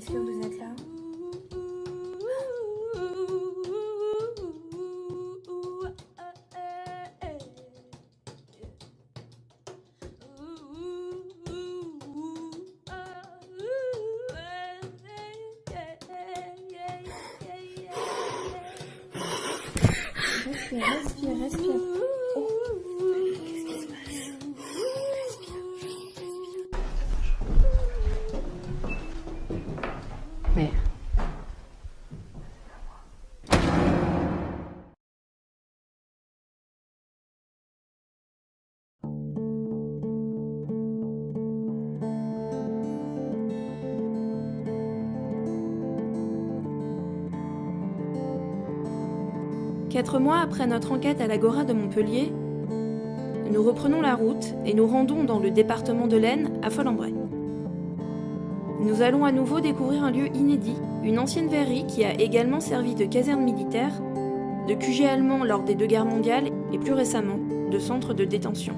Est-ce que vous êtes là? Respire, respire, respire. Oh, qu'est-ce qui se passe? Respire. Mais... Quatre mois après notre enquête à l'Agora de Montpellier, nous reprenons la route et nous rendons dans le département de l'Aisne, à Follembray. Nous allons à nouveau découvrir un lieu inédit, une ancienne verrerie qui a également servi de caserne militaire, de QG allemand lors des 2 guerres mondiales et plus récemment, de centre de détention.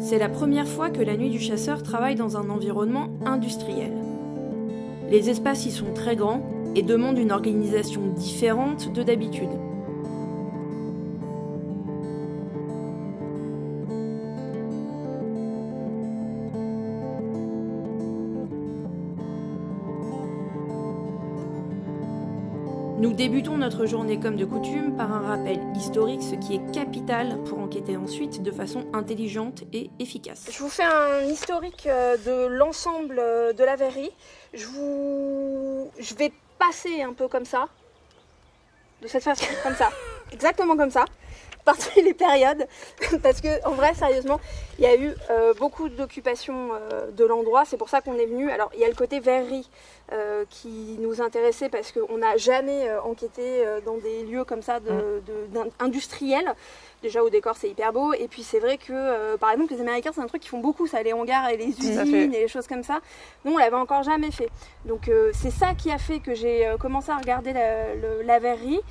C'est la première fois que la Nuit du Chasseur travaille dans un environnement industriel. Les espaces y sont très grands et demandent une organisation différente de d'habitude. Nous débutons notre journée comme de coutume par un rappel historique, ce qui est capital pour enquêter ensuite de façon intelligente et efficace. Je vous fais un historique de l'ensemble de la verrerie. Je vais passer un peu comme ça, de cette façon, comme ça, exactement comme ça, par toutes les périodes, parce que en vrai, sérieusement, il y a eu beaucoup d'occupation de l'endroit. C'est pour ça qu'on est venu. Alors, il y a le côté verrerie qui nous intéressait parce qu'on n'a jamais enquêté dans des lieux comme ça industriels. Déjà au décor c'est hyper beau, et puis c'est vrai que par exemple les Américains c'est un truc qu'ils font beaucoup, ça, les hangars et les usines et les choses comme ça. Nous on l'avait encore jamais fait, donc c'est ça qui a fait que j'ai commencé à regarder la verrerie,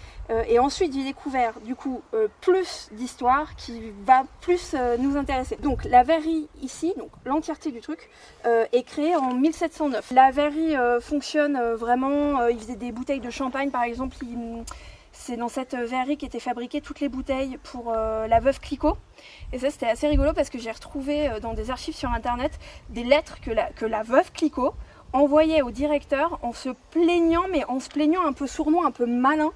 et ensuite j'ai découvert du coup plus d'histoire qui va plus nous intéresser. Donc la verrerie ici, donc l'entièreté du truc est créée en 1709. La verrerie fonctionne vraiment, ils faisaient des bouteilles de champagne par exemple. C'est dans cette verrerie qu'étaient fabriquées toutes les bouteilles pour la veuve Clicquot. Et ça c'était assez rigolo parce que j'ai retrouvé dans des archives sur internet des lettres que la veuve Clicquot envoyait au directeur en se plaignant, mais en se plaignant un peu sournois, un peu malin,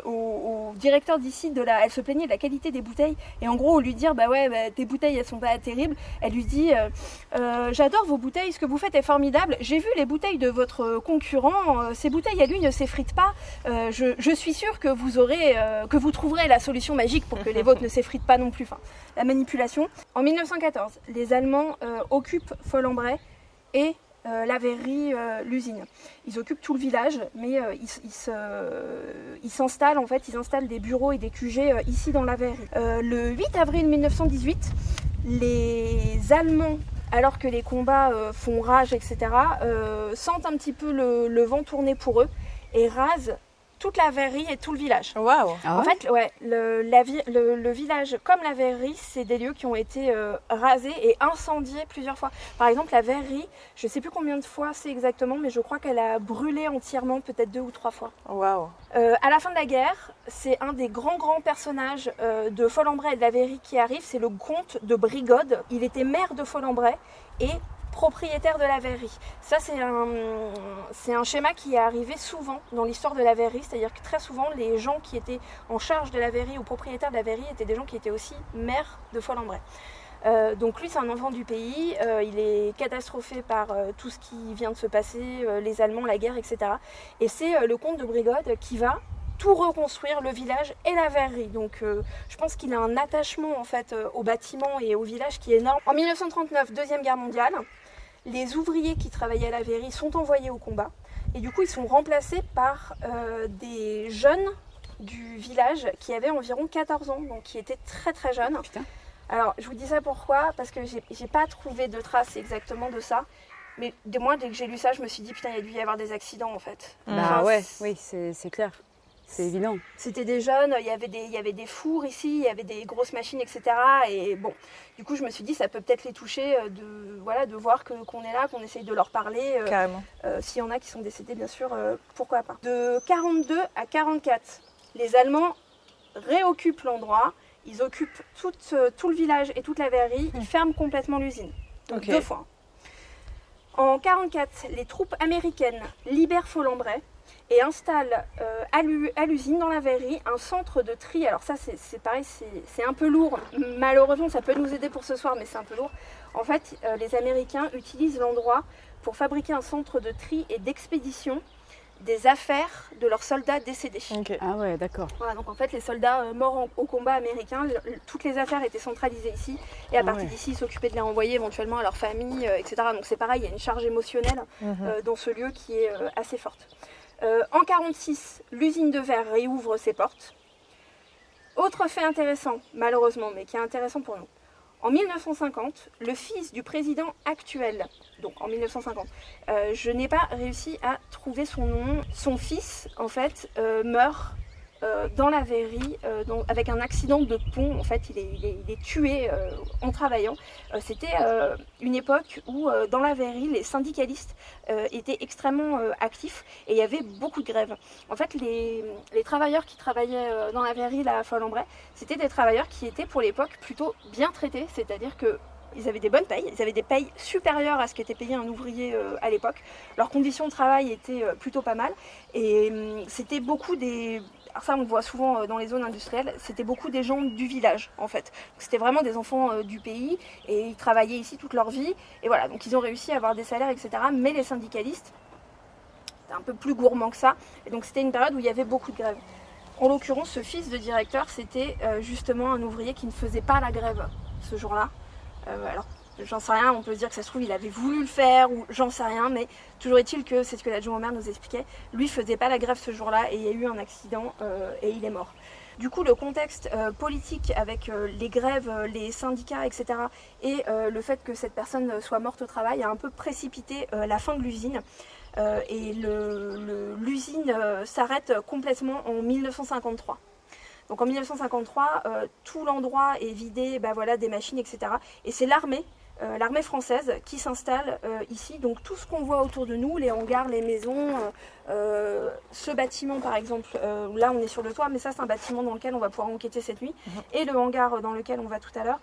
au directeur d'ici. Elle se plaignait de la qualité des bouteilles, et en gros au lui dire bah ouais tes bouteilles elles sont pas terribles, elle lui dit j'adore vos bouteilles, ce que vous faites est formidable, j'ai vu les bouteilles de votre concurrent, ces bouteilles à lui ne s'effritent pas, je suis sûre que vous trouverez la solution magique pour que les vôtres ne s'effritent pas non plus. Enfin, la manipulation. En 1914 les Allemands occupent Follembray et la verrerie, l'usine. Ils occupent tout le village, mais ils s'installent en fait, ils installent des bureaux et des QG ici dans la verrerie. Le 8 avril 1918, les Allemands, alors que les combats font rage, etc., sentent un petit peu le vent tourner pour eux et rasent toute la verrerie et tout le village. Waouh! En fait, ouais, le village comme la verrerie, c'est des lieux qui ont été rasés et incendiés plusieurs fois. Par exemple, la verrerie, je ne sais plus combien de fois c'est exactement, mais je crois qu'elle a brûlé entièrement, peut-être 2 ou 3 fois. Waouh! À la fin de la guerre, c'est un des grands personnages de Follembray et de la verrerie qui arrive, c'est le comte de Brigode. Il était maire de Follembray et propriétaire de la verrerie. Ça c'est un schéma qui est arrivé souvent dans l'histoire de la verrerie, c'est-à-dire que très souvent les gens qui étaient en charge de la verrerie ou propriétaires de la verrerie étaient des gens qui étaient aussi maires de Follembray. Donc lui c'est un enfant du pays, il est catastrophé par tout ce qui vient de se passer, les Allemands, la guerre, etc. Et c'est le comte de Brigode qui va tout reconstruire, le village et la verrerie. Donc je pense qu'il a un attachement en fait au bâtiment et au village qui est énorme. En 1939, Deuxième Guerre mondiale, les ouvriers qui travaillaient à la verrerie sont envoyés au combat et du coup ils sont remplacés par des jeunes du village qui avaient environ 14 ans, donc qui étaient très jeunes. Putain. Alors je vous dis ça pourquoi? Parce que j'ai pas trouvé de traces exactement de ça, Mais moi, dès que j'ai lu ça, je me suis dit, putain, il a dû y avoir des accidents en fait. Bah ouais, oui, c'est clair. C'est évident. C'était des jeunes, il y avait des fours ici, il y avait des grosses machines, etc. Et bon, du coup, je me suis dit, ça peut peut-être les toucher de voir qu'on est là, qu'on essaye de leur parler. Carrément. S'il y en a qui sont décédés, bien sûr, pourquoi pas. De 42 à 44, les Allemands réoccupent l'endroit, ils occupent tout le village et toute la verrerie, ils ferment complètement l'usine. Donc 2 fois. En 44, les troupes américaines libèrent Folembray et installent à l'usine, dans la verrerie, un centre de tri. Alors ça, c'est pareil, c'est un peu lourd. Malheureusement, ça peut nous aider pour ce soir, mais c'est un peu lourd. En fait, les Américains utilisent l'endroit pour fabriquer un centre de tri et d'expédition des affaires de leurs soldats décédés. Ok. Ah ouais, d'accord. Voilà, donc en fait, les soldats morts au combat américain, toutes les affaires étaient centralisées ici. Et à partir d'ici, ils s'occupaient de les renvoyer éventuellement à leur famille, etc. Donc c'est pareil, il y a une charge émotionnelle dans ce lieu qui est assez forte. En 1946, l'usine de verre réouvre ses portes. Autre fait intéressant, malheureusement, mais qui est intéressant pour nous. En 1950, le fils du président actuel, donc en 1950, je n'ai pas réussi à trouver son nom. Son fils, en fait, meurt dans la verrerie avec un accident de pont. En fait, il est tué en travaillant. C'était une époque où dans la verrerie, les syndicalistes étaient extrêmement actifs et il y avait beaucoup de grèves. En fait, les travailleurs qui travaillaient dans la verrerie là, à Folembray, c'était des travailleurs qui étaient pour l'époque plutôt bien traités, c'est-à-dire que ils avaient des bonnes payes, ils avaient des payes supérieures à ce qu'était payé un ouvrier à l'époque. Leurs conditions de travail étaient plutôt pas mal et c'était beaucoup des... Alors ça on le voit souvent dans les zones industrielles, c'était beaucoup des gens du village en fait. C'était vraiment des enfants du pays et ils travaillaient ici toute leur vie et voilà, donc ils ont réussi à avoir des salaires, etc. Mais les syndicalistes, c'était un peu plus gourmand que ça et donc c'était une période où il y avait beaucoup de grèves. En l'occurrence, ce fils de directeur, c'était justement un ouvrier qui ne faisait pas la grève ce jour-là. Alors, j'en sais rien, on peut se dire que ça se trouve, il avait voulu le faire, ou j'en sais rien, mais toujours est-il que c'est ce que l'adjoint au maire nous expliquait. Lui faisait pas la grève ce jour-là et il y a eu un accident et il est mort. Du coup, le contexte politique avec les grèves, les syndicats, etc. et le fait que cette personne soit morte au travail a un peu précipité la fin de l'usine. Et l'usine s'arrête complètement en 1953. Donc en 1953, tout l'endroit est vidé des machines, etc. Et c'est l'armée française qui s'installe ici. Donc tout ce qu'on voit autour de nous, les hangars, les maisons, ce bâtiment par exemple, là on est sur le toit, mais ça c'est un bâtiment dans lequel on va pouvoir enquêter cette nuit. Et le hangar dans lequel on va tout à l'heure,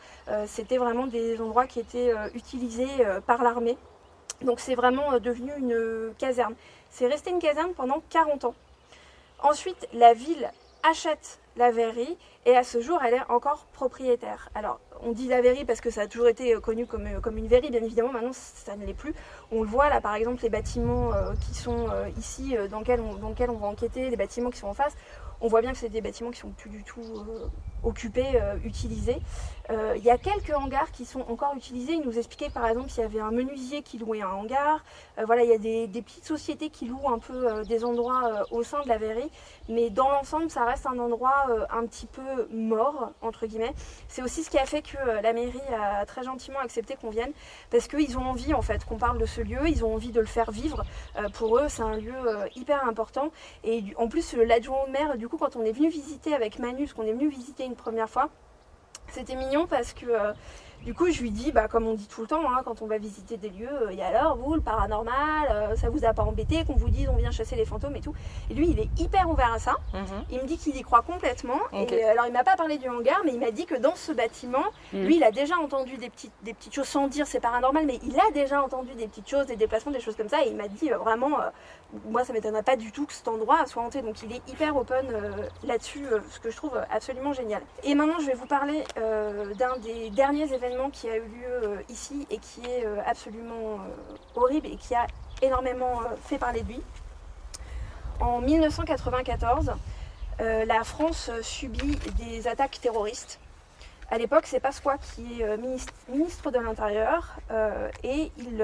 c'était vraiment des endroits qui étaient utilisés par l'armée. Donc c'est vraiment devenu une caserne. C'est resté une caserne pendant 40 ans. Ensuite, la ville achète la verrerie et à ce jour elle est encore propriétaire. Alors on dit la verrerie parce que ça a toujours été connu comme une verrerie, bien évidemment maintenant ça ne l'est plus. On le voit là par exemple les bâtiments qui sont ici dans lequel on va enquêter, les bâtiments qui sont en face, on voit bien que c'est des bâtiments qui sont plus du tout occupés, utilisés. Il y a quelques hangars qui sont encore utilisés. Il nous expliquait par exemple qu'il y avait un menuisier qui louait un hangar. Voilà, il y a des petites sociétés qui louent un peu des endroits au sein de la verrerie. Mais dans l'ensemble, ça reste un endroit un petit peu mort, entre guillemets. C'est aussi ce qui a fait que la mairie a très gentiment accepté qu'on vienne. Parce qu'ils ont envie en fait qu'on parle de ce lieu. Ils ont envie de le faire vivre. Pour eux, c'est un lieu hyper important. Et en plus, l'adjoint au maire, du coup, quand on est venu visiter avec Manu, qu'on est venu visiter une première fois, c'était mignon parce que du coup je lui dis, comme on dit tout le temps, hein, quand on va visiter des lieux, et alors vous, le paranormal, ça vous a pas embêté qu'on vous dise on vient chasser les fantômes et tout. Et lui il est hyper ouvert à ça, il me dit qu'il y croit complètement. Okay. Et alors il m'a pas parlé du hangar, mais il m'a dit que dans ce bâtiment, lui il a déjà entendu des petites choses, sans dire c'est paranormal, mais il a déjà entendu des petites choses, des déplacements, des choses comme ça. Et il m'a dit vraiment, moi ça m'étonnerait pas du tout que cet endroit soit hanté. Donc il est hyper open là-dessus, ce que je trouve absolument génial. Et maintenant je vais vous parler d'un des derniers événements qui a eu lieu ici et qui est absolument horrible et qui a énormément fait parler de lui. En 1994, la France subit des attaques terroristes. À l'époque, c'est Pasqua qui est ministre de l'Intérieur et il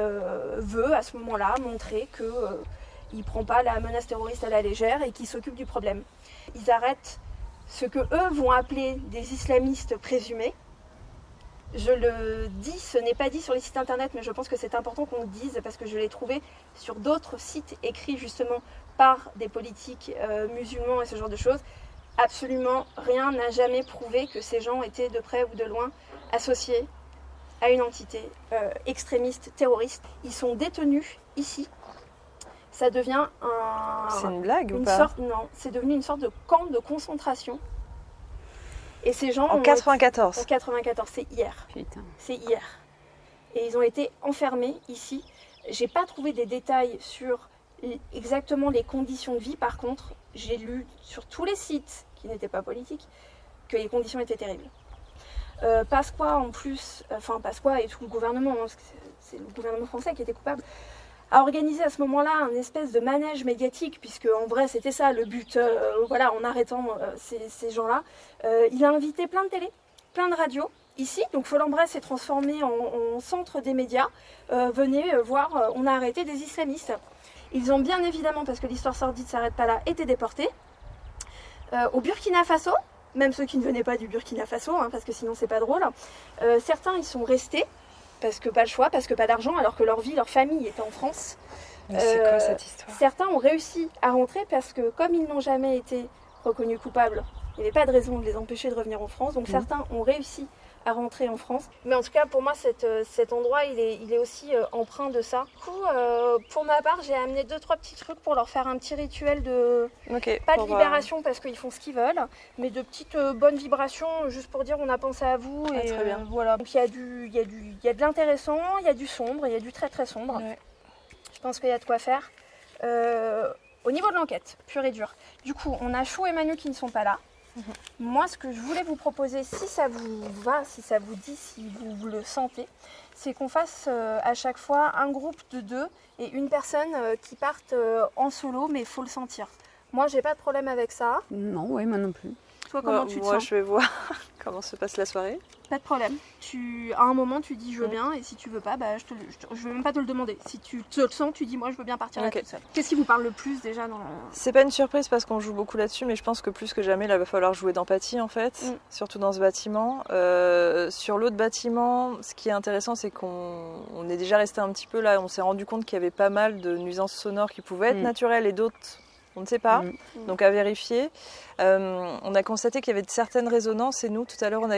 veut à ce moment-là montrer qu'il ne prend pas la menace terroriste à la légère et qu'il s'occupe du problème. Ils arrêtent ce que eux vont appeler des islamistes présumés. Je le dis, ce n'est pas dit sur les sites internet, mais je pense que c'est important qu'on le dise parce que je l'ai trouvé sur d'autres sites écrits justement par des politiques musulmans et ce genre de choses. Absolument rien n'a jamais prouvé que ces gens étaient de près ou de loin associés à une entité extrémiste, terroriste. Ils sont détenus ici. Ça devient C'est une blague ou pas? Non, c'est devenu une sorte de camp de concentration. Et ces gens En 94. En 94, c'est hier. Putain. C'est hier. Et ils ont été enfermés ici. J'ai pas trouvé des détails sur exactement les conditions de vie. Par contre, j'ai lu sur tous les sites qui n'étaient pas politiques que les conditions étaient terribles. Pasqua en plus, Pasqua et tout le gouvernement, hein, parce que c'est le gouvernement français qui était coupable, a organisé à ce moment-là un espèce de manège médiatique, puisque en vrai c'était ça le but, en arrêtant ces gens-là. Il a invité plein de télé, plein de radios ici, donc Folembray s'est transformé en centre des médias. Venez voir, on a arrêté des islamistes. Ils ont bien évidemment, parce que l'histoire sordide ne s'arrête pas là, été déportés. Au Burkina Faso, même ceux qui ne venaient pas du Burkina Faso, hein, parce que sinon c'est pas drôle. Certains ils sont restés, parce que pas le choix, parce que pas d'argent, alors que leur vie, leur famille était en France. Mais c'est quoi cette histoire? Certains ont réussi à rentrer parce que comme ils n'ont jamais été reconnus coupables, il n'y avait pas de raison de les empêcher de revenir en France. Donc certains ont réussi à rentrer en France. Mais en tout cas, pour moi, cet endroit, il est aussi empreint de ça. Du coup, pour ma part, j'ai amené 2-3 petits trucs pour leur faire un petit rituel de... pas de libération parce qu'ils font ce qu'ils veulent, mais de petites bonnes vibrations, juste pour dire on a pensé à vous. Ah, et très bien. voilà. Donc il y a de l'intéressant, il y a du sombre, il y a du très très sombre. Ouais. Je pense qu'il y a de quoi faire. Au niveau de l'enquête, pure et dure. Du coup, on a Chou et Manu qui ne sont pas là. Moi, ce que je voulais vous proposer, si ça vous va, si ça vous dit, si vous le sentez, c'est qu'on fasse à chaque fois un groupe de 2 et une personne qui parte en solo, mais il faut le sentir. Moi, j'ai pas de problème avec ça. Non, oui, moi non plus. Toi, comment tu te Moi, sens? je vais voir comment se passe la soirée. Pas de problème. À un moment, tu dis je veux bien, et si tu veux pas, je veux même pas te le demander. Si tu te le sens, tu dis moi je veux bien partir là toute seule. Qu'est-ce qui vous parle le plus déjà dans C'est pas une surprise parce qu'on joue beaucoup là-dessus, mais je pense que plus que jamais, là, il va falloir jouer d'empathie en fait, surtout dans ce bâtiment. Sur l'autre bâtiment, ce qui est intéressant, c'est qu'on est déjà resté un petit peu là, on s'est rendu compte qu'il y avait pas mal de nuisances sonores qui pouvaient être naturelles et d'autres, on ne sait pas, donc à vérifier. On a constaté qu'il y avait de certaines résonances et nous, tout à l'heure, on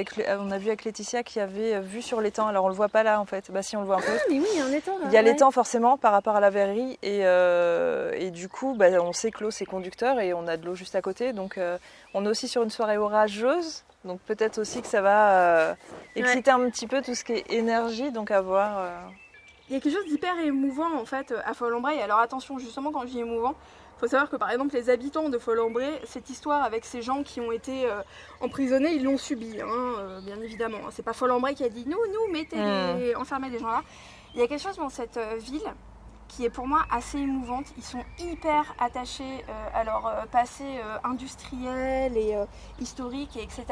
a vu avec Laetitia qu'il y avait vu sur l'étang, alors on le voit pas là en fait, bah si on le voit un peu. Ah mais oui, il y a un étang là. Il y a l'étang forcément par rapport à la verrerie et du coup on sait que l'eau c'est conducteur et on a de l'eau juste à côté, donc on est aussi sur une soirée orageuse, donc peut-être aussi que ça va exciter un petit peu tout ce qui est énergie, donc à voir. Il y a quelque chose d'hyper émouvant en fait à Folembray. Alors attention, justement quand je dis émouvant, il faut savoir que par exemple les habitants de Folembray, cette histoire avec ces gens qui ont été emprisonnés, ils l'ont subi, bien évidemment. C'est pas Folembray qui a dit nous enfermez les gens là. Il y a quelque chose dans cette ville qui est pour moi assez émouvante. Ils sont hyper attachés à leur passé industriel et historique, etc.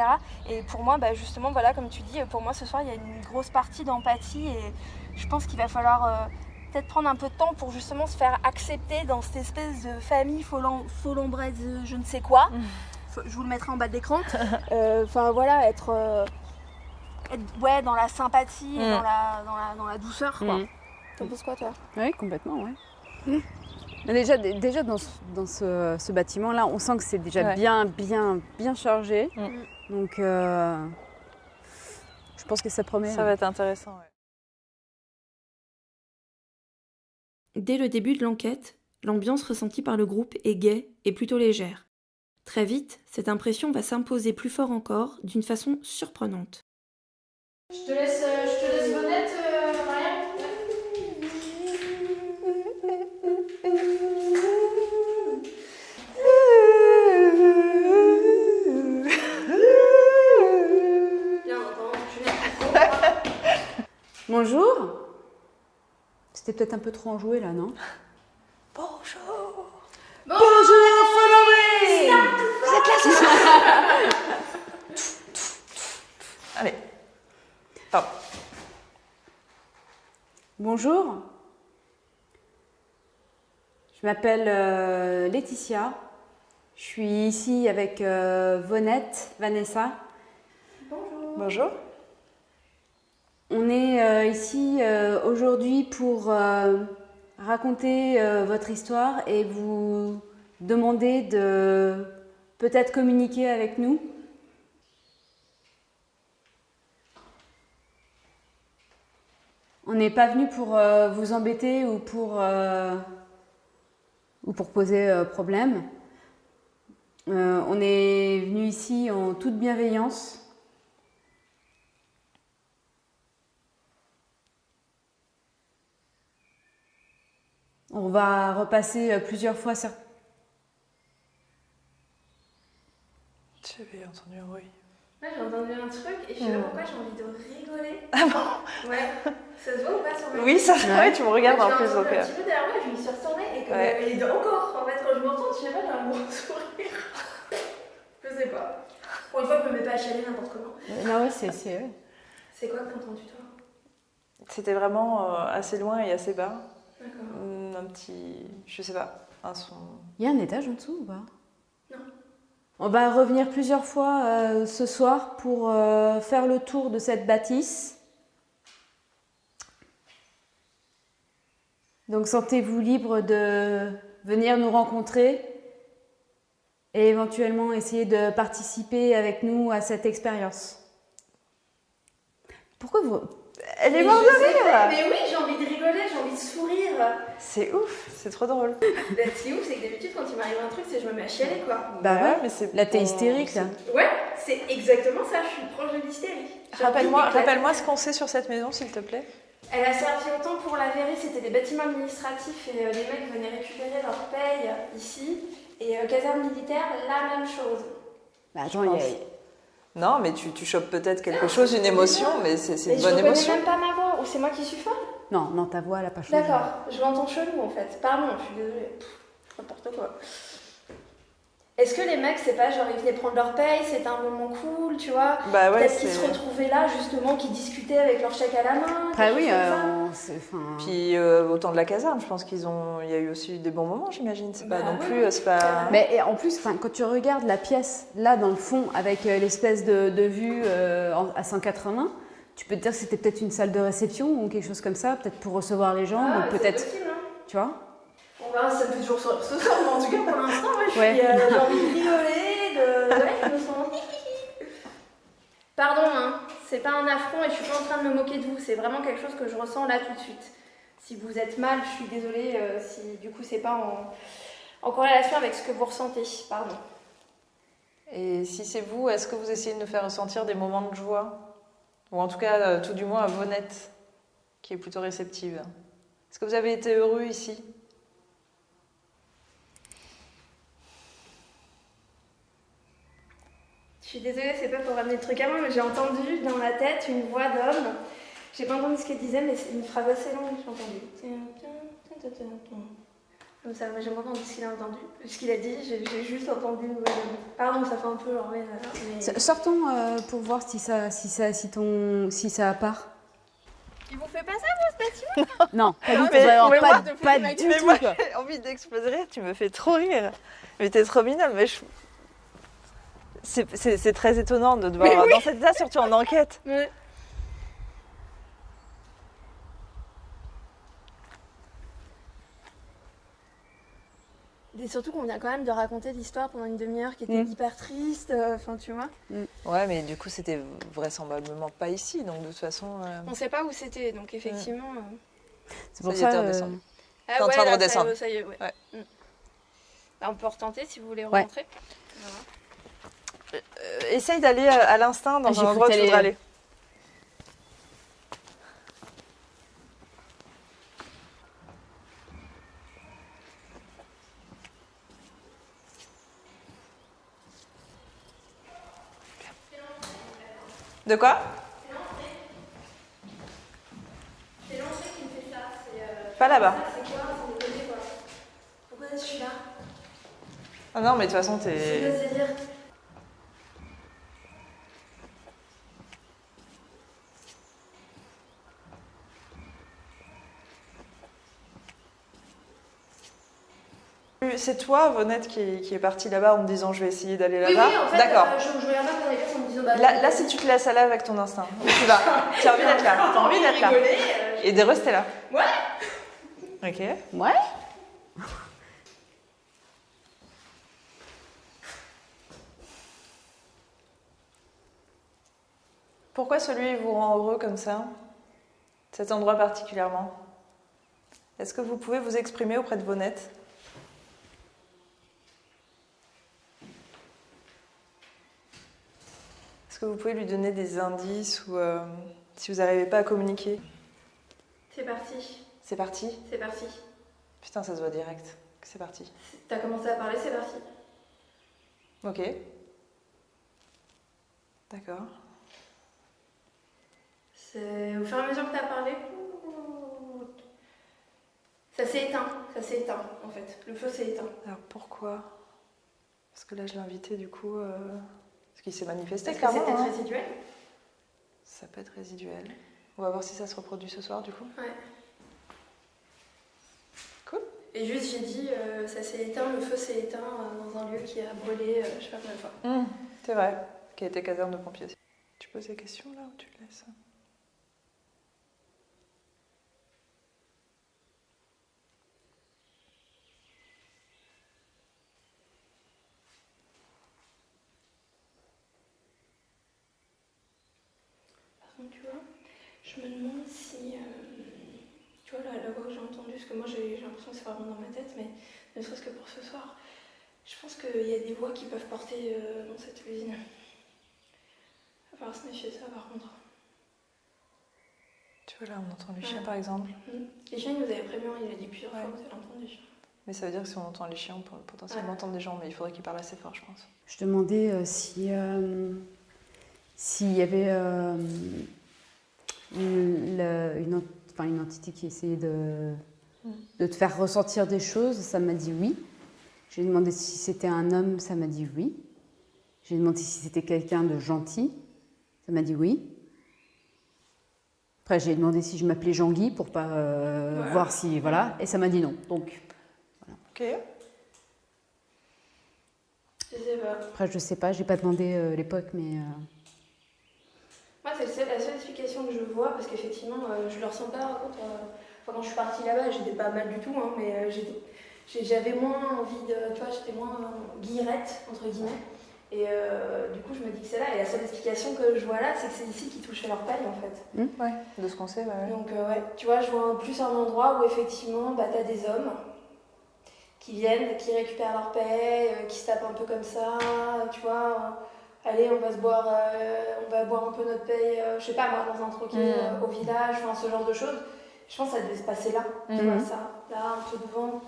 Et pour moi, justement, voilà, comme tu dis, pour moi ce soir il y a une grosse partie d'empathie et je pense qu'il va falloir peut-être prendre un peu de temps pour justement se faire accepter dans cette espèce de famille folombraise, je ne sais quoi. Je vous le mettrai en bas de l'écran. Enfin voilà, être dans la sympathie, et dans la douceur, quoi. T'en penses quoi, toi? Oui, complètement, oui. Déjà dans ce bâtiment-là, on sent que c'est déjà bien chargé. Donc, je pense que ça promet. Ça va être intéressant, ouais. Dès le début de l'enquête, l'ambiance ressentie par le groupe est gaie et plutôt légère. Très vite, cette impression va s'imposer plus fort encore, d'une façon surprenante. Je te laisse Vonette, Mariam. Bonjour. C'était peut-être un peu trop enjoué là, non? Bonjour. Bonjour, Folembray. Vous êtes là ce soir? Allez. Pardon. Bonjour. Je m'appelle Laetitia. Je suis ici avec Vonette, Vanessa. Bonjour. On est ici aujourd'hui pour raconter votre histoire et vous demander de peut-être communiquer avec nous. On n'est pas venu pour vous embêter ou pour poser problème. On est venu ici en toute bienveillance. On va repasser plusieurs fois. J'avais entendu un bruit. Ouais, j'ai entendu un truc et je sais pas pourquoi j'ai envie de rigoler. Ah bon? Ouais. Ça se voit ou pas sur ma Oui, ça se voit, tu me regardes en plus. J'ai Donc, entendu un petit peu derrière moi, je me suis retournée et comme il est encore. En fait, quand je m'entends, je sais pas, j'ai un gros sourire. Je sais pas. Pour une fois, je me mets pas à chialer n'importe comment. Non, ouais, c'est. C'est quoi que t'as entendu toi? c'était vraiment assez loin et assez bas. D'accord. Un petit, je sais pas, un son. Il y a un étage en dessous ou pas? Non. On va revenir plusieurs fois ce soir pour faire le tour de cette bâtisse. Donc sentez-vous libre de venir nous rencontrer et éventuellement essayer de participer avec nous à cette expérience. Pourquoi vous... Elle est morte de rire. Mais oui, j'ai envie de rigoler, j'ai envie de sourire. C'est ouf, c'est trop drôle. Bah, ce qui est ouf, c'est que d'habitude, quand il m'arrive un truc, c'est que je me mets à chialer, quoi. Bah ouais, mais c'est là t'es bon, hystérique là. Ouais, c'est exactement ça, je suis proche de l'hystérie. Rappelle-moi ce qu'on sait sur cette maison, s'il te plaît. Elle a servi autant pour la mairie, c'était des bâtiments administratifs et les mecs venaient récupérer leur paye ici. Et caserne militaire, la même chose. Bah attends, il y a... Non, mais tu chopes peut-être quelque chose, une émotion, mais c'est une bonne émotion. Je reconnais même pas ma voix, ou c'est moi qui suis folle? Non, ta voix elle a pas changé. D'accord, je m'entends chelou en fait. Pardon, je suis désolée. N'importe quoi. Est-ce que les mecs, c'est pas genre ils venaient prendre leur paye, c'était un moment cool, tu vois? Bah ouais, peut-être qu'ils se retrouvaient là justement, qu'ils discutaient avec leur chèque à la main. Après oui, Puis au temps de la caserne, je pense il y a eu aussi des bons moments, j'imagine. C'est pas non plus, c'est pas. Mais et en plus, quand tu regardes la pièce là dans le fond avec l'espèce de vue à 180, tu peux te dire que c'était peut-être une salle de réception ou quelque chose comme ça, peut-être pour recevoir les gens, ou peut-être. Possible, hein. Tu vois? On verra si ça me fait toujours sourire ce soir, mais en tout cas pour l'instant, j'ai envie de rigoler, Ouais, je me sens. Pardon, hein, c'est pas un affront et je suis pas en train de me moquer de vous, c'est vraiment quelque chose que je ressens là tout de suite. Si vous êtes mal, je suis désolée si du coup c'est pas en corrélation avec ce que vous ressentez, pardon. Et si c'est vous, est-ce que vous essayez de nous faire ressentir des moments de joie? Ou en tout cas, tout du moins à Vonette, qui est plutôt réceptive. Est-ce que vous avez été heureux ici? Je suis désolée, c'est pas pour ramener le truc à moi, mais j'ai entendu dans la tête une voix d'homme. J'ai pas entendu ce qu'elle disait, mais c'est une phrase assez longue, j'ai entendu. Comme ça, j'ai pas entendu ce qu'il a entendu, ce qu'il a dit, j'ai juste entendu. Pardon, ça fait un peu genre. Mais... Sortons pour voir si ça part. Il vous fait pas ça, vous, ce bâtiment? Non, pas du tout, mais vraiment, pas Mais du tout. moi, j'ai envie d'exploser de rire, tu me fais trop rire. Mais t'es trop mignonne, mais c'est très étonnant de te voir dans cet état, surtout en enquête. Ouais. Et surtout qu'on vient quand même de raconter l'histoire pendant une demi-heure qui était hyper triste, enfin tu vois. Ouais, mais du coup c'était vraisemblablement pas ici, donc de toute façon... On sait pas où c'était, donc effectivement... C'est pour ça y est, ça... t'es redescendu. Ah t'es en train de là, redescendre. Ça y est, ouais. Bah, on peut retenter si vous voulez Ouais. rentrer. Essaye d'aller à l'instinct dans j'ai un cru endroit où que tu voudrais aller. De quoi? C'est l'entrée qui me fait ça. Pas là-bas. C'est quoi? C'est désolé, quoi. Pourquoi je suis là? Ah non, mais de toute façon, C'est t'es... le délire. celui, c'est toi, Vonette, qui est partie là-bas en me disant je vais essayer d'aller là-bas. Oui, en fait, D'accord. je regardais mon éclair en me disant... Bah, Là, si tu te laisses aller avec ton instinct, tu vas. Tu as envie d'être là. Tu as envie d'être là. rigoler, Et de rester là. Ouais. Ok. Ouais. Pourquoi celui vous rend heureux comme ça? Cet endroit particulièrement? Est-ce que vous pouvez vous exprimer auprès de Vonette? Est-ce que vous pouvez lui donner des indices ou si vous n'arrivez pas à communiquer? C'est parti. C'est parti? C'est parti. Putain, ça se voit direct que c'est parti. T'as commencé à parler, c'est parti. Ok. D'accord. C'est au fur et à mesure que t'as parlé, ça s'est éteint en fait. Le feu s'est éteint. Alors pourquoi? Parce que là, je l'ai invité du coup. Parce qu'il s'est manifesté Est-ce que clairement. c'était Hein. résiduel? Ça peut être résiduel. On va voir si ça se reproduit ce soir du coup. Ouais. Cool. Et juste j'ai dit, ça s'est éteint, le feu s'est éteint dans un lieu qui a brûlé, je sais pas combien de fois. C'est vrai. Qui a été caserne de pompiers aussi. Tu poses des questions là ou tu le laisses? Par contre, tu vois, je me demande si, tu vois, la voix que j'ai entendue, parce que moi j'ai l'impression que c'est vraiment dans ma tête, mais ne serait-ce que pour ce soir, je pense qu'il y a des voix qui peuvent porter dans cette usine. Il va falloir se méfier de ça par contre. Tu vois là, on entend les chiens par exemple. Les chiens, il nous avait prévenu, il a dit plusieurs fois Ouais. que vous allez entendre des chiens. Mais ça veut dire que si on entend les chiens, on peut potentiellement entendre des gens, mais il faudrait qu'ils parlent assez fort, je pense. Je demandais s'il y avait une entité qui essayait de te faire ressentir des choses. Ça m'a dit oui. J'ai demandé si c'était un homme. Ça m'a dit oui. J'ai demandé si c'était quelqu'un de gentil. Ça m'a dit oui. Après, j'ai demandé si je m'appelais Jean-Guy pour pas voir si... Voilà. Et ça m'a dit non. Donc, Ok. Je sais pas. après, je sais pas. J'ai pas demandé l'époque, mais... Moi, c'est la seule explication que je vois, parce qu'effectivement, je le ressens pas. Quand je suis partie là-bas, j'étais pas mal du tout, hein, mais j'avais moins envie de. Tu vois, j'étais moins guillerette, entre guillemets. Et du coup, je me dis que c'est là. Et la seule explication que je vois là, c'est que c'est ici qu'ils touchaient leur paille, en fait. Ouais, de ce qu'on sait, ouais. Donc, ouais, tu vois, je vois plus un endroit où effectivement, bah, t'as des hommes qui viennent, qui récupèrent leur paie, qui se tapent un peu comme ça, tu vois. Allez, on va boire un peu notre paye, je sais pas moi, dans un troquet au village, enfin ce genre de choses. Je pense que ça devait se passer là, tu vois, ça, là, un peu devant.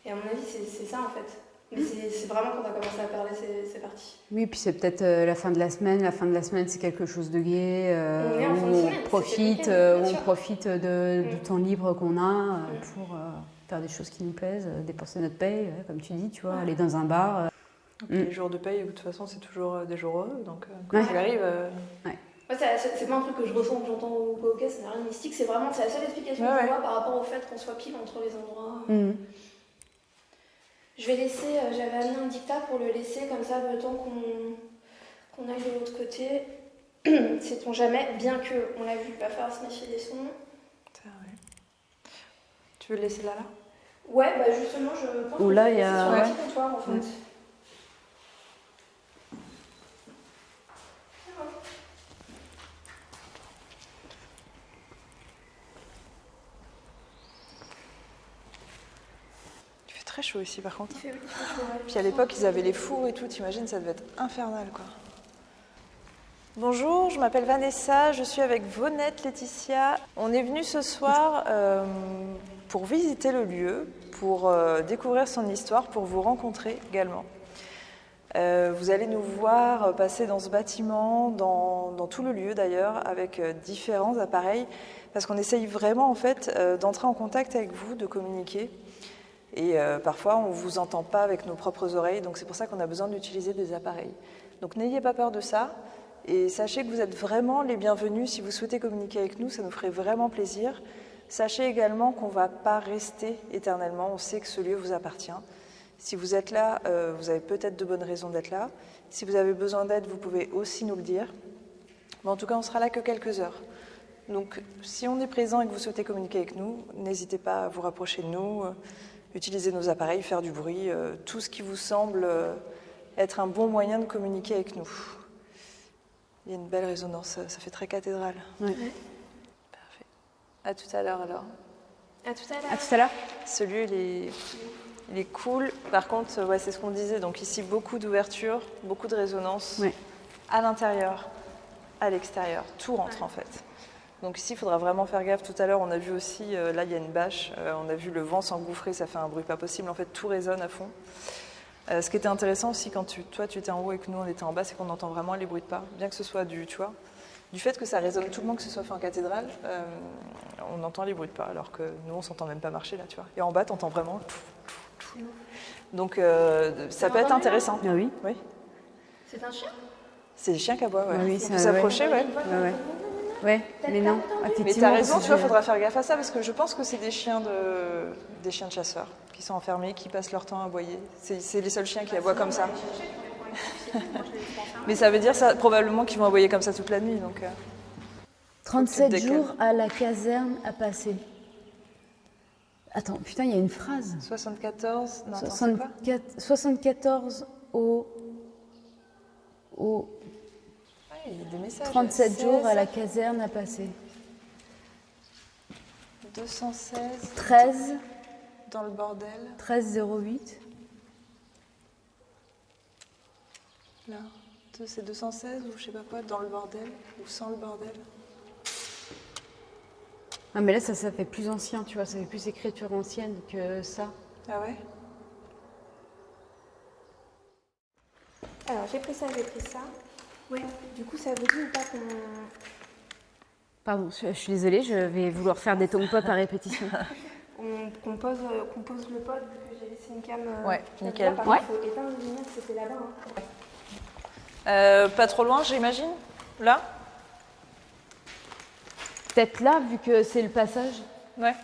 Et à mon avis, c'est ça en fait. Mais c'est vraiment quand on a commencé à parler, c'est parti. Oui, puis c'est peut-être la fin de la semaine. La fin de la semaine, c'est quelque chose de gai, On est en fin de où semaine, on profite, c'est bien sûr. du temps libre qu'on a pour faire des choses qui nous plaisent, dépenser notre paye, comme tu dis, tu vois, aller dans un bar. Les jours de paye, de toute façon, c'est toujours des jours heureux, donc quand Ouais. il arrive... Ouais, c'est pas un truc que je ressens, que j'entends ou quoi, ok, ça n'a rien de mystique, c'est vraiment c'est la seule explication que je vois par rapport au fait qu'on soit pile entre les endroits. Je vais laisser, j'avais amené un dictat pour le laisser comme ça le temps qu'on aille de l'autre côté. Sait-on jamais, bien qu'on l'a vu, il va falloir se méfier des sons. Tu veux le laisser là? Ouais, bah justement, je pense Ou que là, je vais il y laisser a- sur ouais. un petit comptoir en fait. Il fait très chaud ici par contre. Il fait chaud, ouais. Puis à l'époque, ils avaient les fours et tout, t'imagines, ça devait être infernal quoi. Bonjour, je m'appelle Vanessa, je suis avec Vonette, Laetitia. On est venu ce soir pour visiter le lieu, pour découvrir son histoire, pour vous rencontrer également. Vous allez nous voir passer dans ce bâtiment, dans tout le lieu d'ailleurs, avec différents appareils, parce qu'on essaye vraiment en fait d'entrer en contact avec vous, de communiquer. Et parfois on ne vous entend pas avec nos propres oreilles, donc c'est pour ça qu'on a besoin d'utiliser des appareils. Donc n'ayez pas peur de ça, et sachez que vous êtes vraiment les bienvenus. Si vous souhaitez communiquer avec nous, ça nous ferait vraiment plaisir. Sachez également qu'on ne va pas rester éternellement, on sait que ce lieu vous appartient. Si vous êtes là, vous avez peut-être de bonnes raisons d'être là. Si vous avez besoin d'aide, vous pouvez aussi nous le dire. Mais en tout cas, on sera là que quelques heures. Donc, si on est présent et que vous souhaitez communiquer avec nous, n'hésitez pas à vous rapprocher de nous, utiliser nos appareils, faire du bruit, tout ce qui vous semble être un bon moyen de communiquer avec nous. Il y a une belle résonance, ça fait très cathédrale. Oui. Parfait. À tout à l'heure alors. À tout à l'heure. À tout à l'heure. Ce lieu, il est cool. Par contre, ouais, c'est ce qu'on disait. Donc ici, beaucoup d'ouverture, beaucoup de résonance. Oui. À l'intérieur, à l'extérieur. Tout rentre en fait. Donc ici, il faudra vraiment faire gaffe. Tout à l'heure, on a vu aussi, là, il y a une bâche. On a vu le vent s'engouffrer, ça fait un bruit pas possible. En fait, tout résonne à fond. Ce qui était intéressant aussi, quand toi, tu étais en haut et que nous, on était en bas, c'est qu'on entend vraiment les bruits de pas. Bien que ce soit du fait que ça résonne tout le monde, que ce soit fait en cathédrale, on entend les bruits de pas, alors que nous, on s'entend même pas marcher, là, tu vois. Et en bas, tu entends vraiment... Donc, ça peut être intéressant. Ah oui. Oui. C'est un chien? C'est les chiens qui aboient, ouais. Ah oui, On c'est peut s'approcher, ouais. Ouais. Ouais, mais non, effectivement. Mais t'as raison, c'est tu vois, du- faudra faire gaffe à ça, parce que je pense que c'est des chiens de chasseurs, qui sont enfermés, qui passent leur temps à aboyer. C'est les seuls chiens qui aboient comme ça. Mais ça veut dire ça, probablement qu'ils vont aboyer comme ça toute la nuit, donc... 37 Décale. jours à la caserne à passer. Attends, putain, il y a une phrase. 74... Non, attends, c'est quoi 74 au Ah, il y a des messages. 37 jours à la 16, caserne à passer. 216... 13 Dans le bordel. 13,08. Là, c'est 216 ou je sais pas quoi, dans le bordel, ou sans le bordel. Ah mais là ça fait plus ancien, tu vois, ça fait plus écriture ancienne que ça. Ah ouais? Alors j'ai pris ça. Ouais, du coup ça vous dit ou pas qu'on... Pardon, je suis désolée, je vais vouloir faire des tongue pop à répétition. qu'on pose le pod, vu que j'ai laissé une cam... Ouais, nickel. Par Ouais. contre, il faut éteindre les lumières, c'était là-bas. Hein. Pas trop loin, j'imagine? Là? Peut-être là, vu que c'est le passage. Ouais.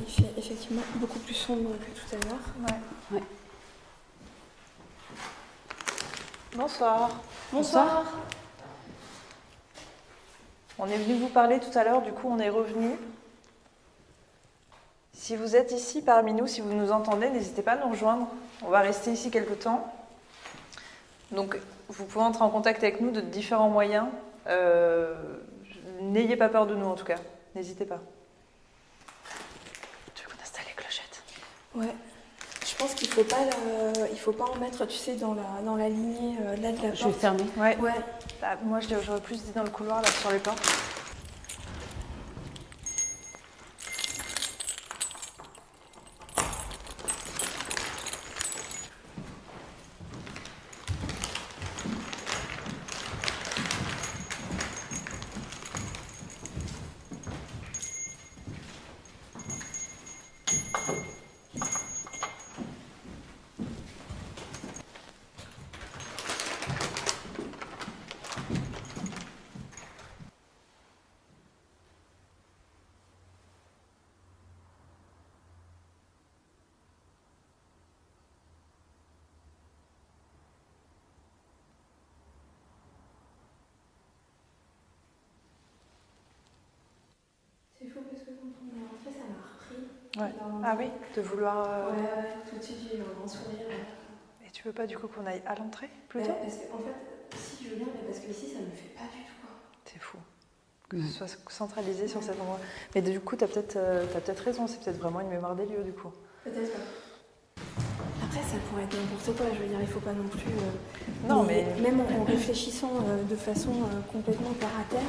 Il fait effectivement beaucoup plus sombre que tout à l'heure. Ouais. Bonsoir. Bonsoir. On est venu vous parler tout à l'heure, du coup on est revenu. Si vous êtes ici parmi nous, si vous nous entendez, n'hésitez pas à nous rejoindre. On va rester ici quelque temps. Donc vous pouvez entrer en contact avec nous de différents moyens. N'ayez pas peur de nous en tout cas, n'hésitez pas. Tu veux qu'on installe les clochettes? Ouais. Je pense qu'il faut pas en mettre, tu sais, dans la lignée là de la porte. Je vais fermer. Ouais. Ouais. Bah, moi j'aurais plus dit dans le couloir là sur les portes. C'est fou parce que quand on est rentré, ça m'a repris. Ouais. Dans- Ah oui, de vouloir... Ouais, tout de suite j'ai eu un grand sourire. Et tu veux pas du coup qu'on aille à l'entrée Ouais, plutôt? parce que, en fait, si je veux bien, mais parce que ici ça me fait pas du tout quoi. C'est fou. Que ce soit centralisé sur cet endroit. Mais du coup, t'as peut-être raison, c'est peut-être vraiment une mémoire des lieux du coup. Peut-être pas. Après, ça pourrait être n'importe quoi. Je veux dire, il faut pas non plus. Non, mais même en réfléchissant de façon complètement terre à terre,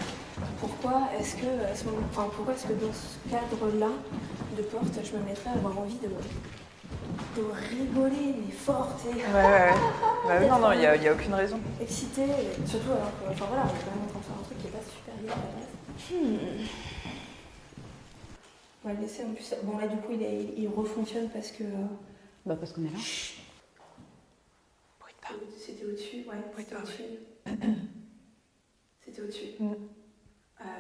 pourquoi est-ce que pourquoi est-ce que dans ce cadre-là de porte, je me mettrais à avoir envie de rigoler, mais fort, tu sais. ouais. Bah oui, non, il y a aucune raison. Excitée, surtout alors que, enfin voilà, on est quand même en train de faire un truc qui est pas super bien à la base. On va le laisser en plus. Bon là du coup il refonctionne parce que. Bah parce qu'on est là. Bruit de pas. C'était au-dessus, ouais. Bruit de C'était pas, au-dessus. C'était au-dessus.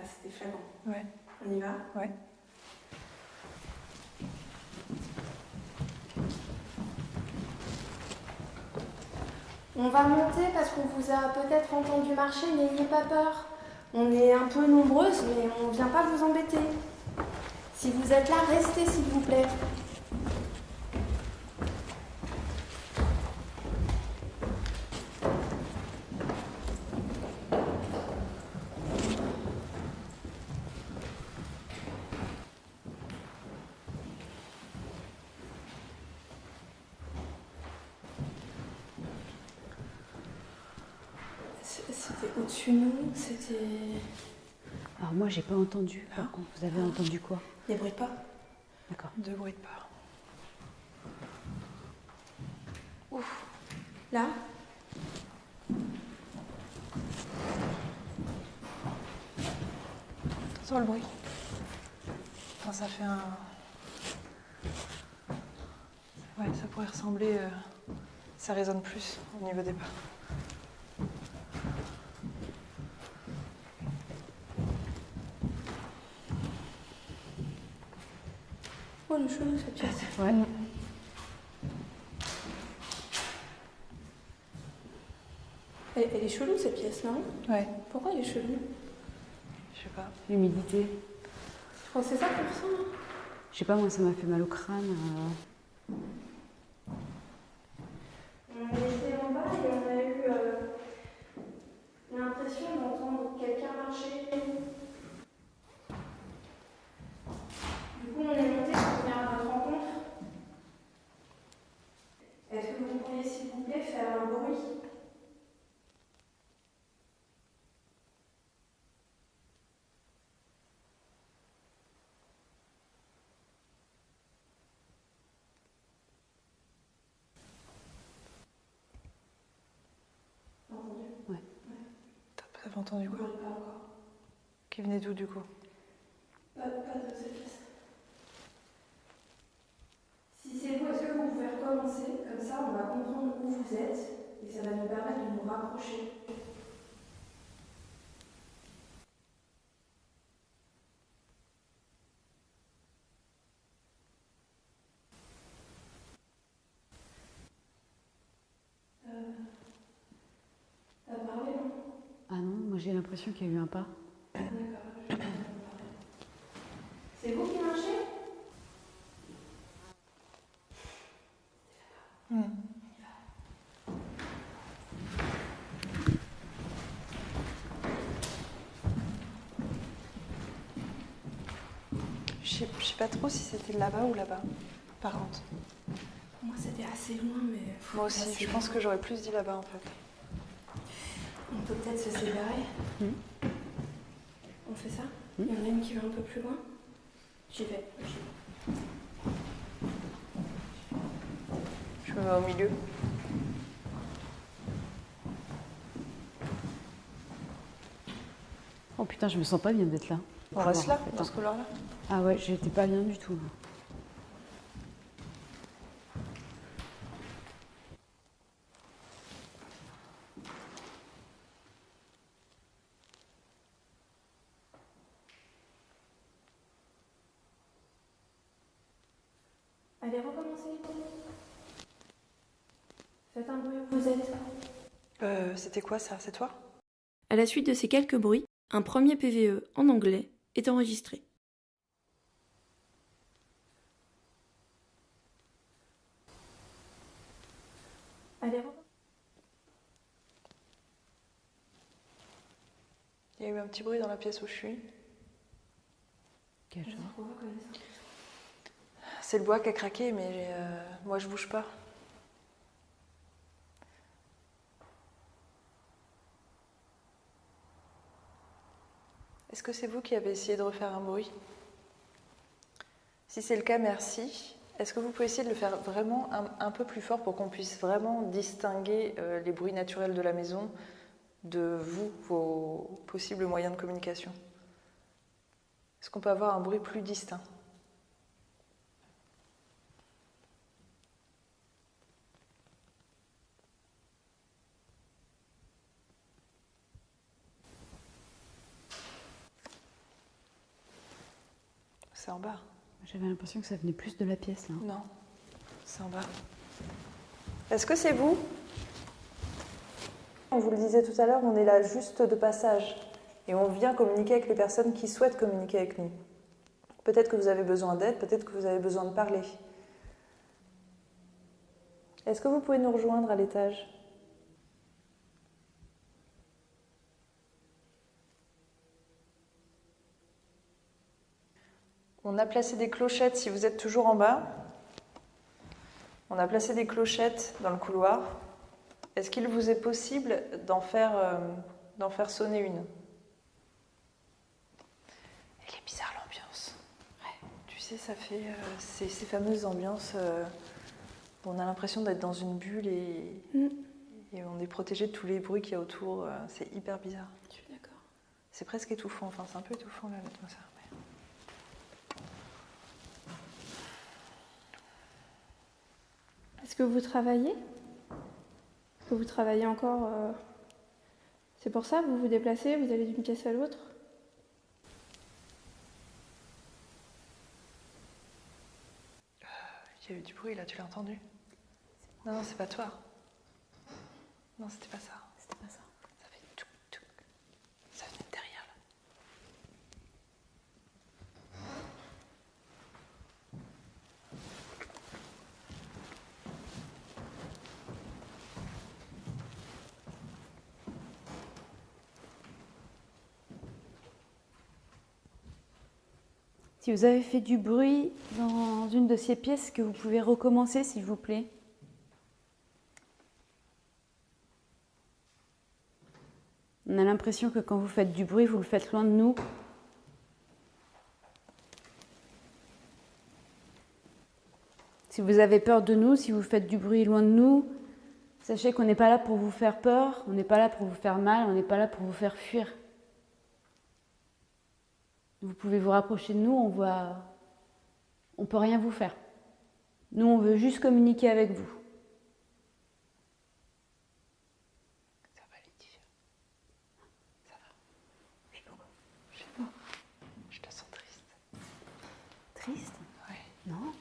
C'était flagrant. Ouais. On y va? Ouais. On va monter parce qu'on vous a peut-être entendu marcher, n'ayez pas peur. On est un peu nombreuses, mais on vient pas vous embêter. Si vous êtes là, restez s'il vous plaît. C'était au-dessus de nous, c'était... Alors moi j'ai pas entendu. Par contre, vous avez entendu quoi? Des bruits de pas. D'accord. Deux bruits de pas. Ouf. Là. Attention le bruit. Enfin, ça fait un... Ouais, ça pourrait ressembler... Ça résonne plus au niveau des pas. Oh, le chelou, cette pièce. Ouais. Elle est chelou, cette pièce, non? Ouais. Pourquoi elle est chelou? Je sais pas. L'humidité. Je crois que c'est ça qu'on ressent, hein. Je sais pas, moi ça m'a fait mal au crâne. On était en bas et on a eu l'impression d'entendre quelqu'un marcher. Du coup, on est monté pour venir à votre rencontre. Est-ce que vous pourriez, s'il vous plaît, faire un bruit? T'avais entendu quoi? Pas encore. Qui venait d'où du coup? Pas de cette pièce. Si c'est vous, est-ce que vous pouvez recommencer? Comme ça, on va comprendre où vous êtes et ça va nous permettre de nous rapprocher. T'as parlé, non? Ah non, moi j'ai l'impression qu'il y a eu un pas. D'accord, je vais parler. C'est vous qui marchez? Je sais pas trop si c'était là-bas ou là-bas, par contre. Moi, c'était assez loin, mais... Moi aussi, je pense que j'aurais plus dit là-bas en fait. On peut peut-être se séparer. On fait ça? Il y en a une qui va un peu plus loin. J'y vais. Je me mets au milieu. Oh putain, je me sens pas bien d'être là. On reste là, dans ce couloir-là? Ah ouais, j'étais pas bien du tout. Allez, recommencez. Faites un bruit où vous êtes. C'était quoi ça? C'est toi? À la suite de ces quelques bruits, un premier PVE en anglais est enregistré. Allez, recommencez. Il y a eu un petit bruit dans la pièce où je suis. Quel genre? C'est le bois qui a craqué, mais moi je bouge pas. Est-ce que c'est vous qui avez essayé de refaire un bruit? Si c'est le cas, merci. Est-ce que vous pouvez essayer de le faire vraiment un peu plus fort pour qu'on puisse vraiment distinguer les bruits naturels de la maison de vous, vos possibles moyens de communication? Est-ce qu'on peut avoir un bruit plus distinct? C'est en bas. J'avais l'impression que ça venait plus de la pièce là. Non, c'est en bas. Est-ce que c'est vous? On vous le disait tout à l'heure, on est là juste de passage. Et on vient communiquer avec les personnes qui souhaitent communiquer avec nous. Peut-être que vous avez besoin d'aide, peut-être que vous avez besoin de parler. Est-ce que vous pouvez nous rejoindre à l'étage? On a placé des clochettes, si vous êtes toujours en bas. On a placé des clochettes dans le couloir. Est-ce qu'il vous est possible d'en faire sonner une? Elle est bizarre l'ambiance. Ouais. Tu sais, ça fait ces fameuses ambiances où on a l'impression d'être dans une bulle et on est protégé de tous les bruits qu'il y a autour. C'est hyper bizarre. Je suis d'accord. C'est presque étouffant, enfin c'est un peu étouffant là, l'atmosphère. Est-ce que vous travaillez? Est-ce que vous travaillez encore C'est pour ça, vous vous déplacez, vous allez d'une pièce à l'autre? Il y a eu du bruit là, tu l'as entendu? Non, c'est pas toi. Non, c'était pas ça. C'était pas ça. Ça fait touc touc. Ça venait de derrière là. Si vous avez fait du bruit dans une de ces pièces, que vous pouvez recommencer s'il vous plaît? On a l'impression que quand vous faites du bruit, vous le faites loin de nous. Si vous avez peur de nous, si vous faites du bruit loin de nous, sachez qu'on n'est pas là pour vous faire peur, on n'est pas là pour vous faire mal, on n'est pas là pour vous faire fuir. Vous pouvez vous rapprocher de nous, on peut rien vous faire. Nous, on veut juste communiquer avec vous. Ça va, Lydia? Ça va? Je sais pas. Je sais pas. Je te sens triste. Triste? Ouais. Non. Non,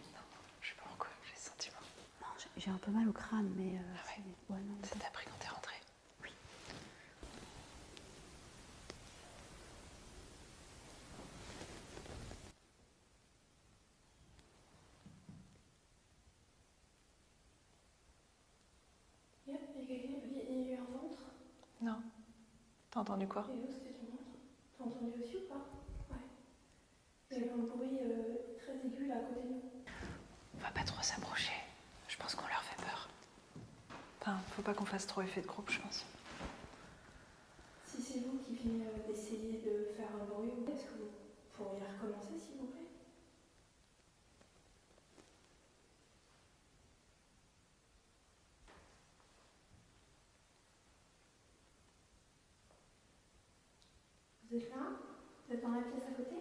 je sais pas pourquoi, j'ai ce sentiment. Non, j'ai un peu mal au crâne, mais... Ah ouais? Ouais, non. Ça t'a pris quand t'es rentrée? Oui. Il y a eu un ventre? Non. T'as entendu quoi? Et où c'était ton ventre? T'as entendu aussi ou pas? Ouais. Il y a eu un bruit très aigu là à côté de nous. On va pas trop s'approcher. Je pense qu'on leur fait peur. Enfin, faut pas qu'on fasse trop effet de groupe, je pense. Si c'est vous qui venez d'essayer de faire un bruit, est-ce que vous pourriez recommencer s'il vous plaît? Vous êtes là? Vous êtes dans la pièce à côté?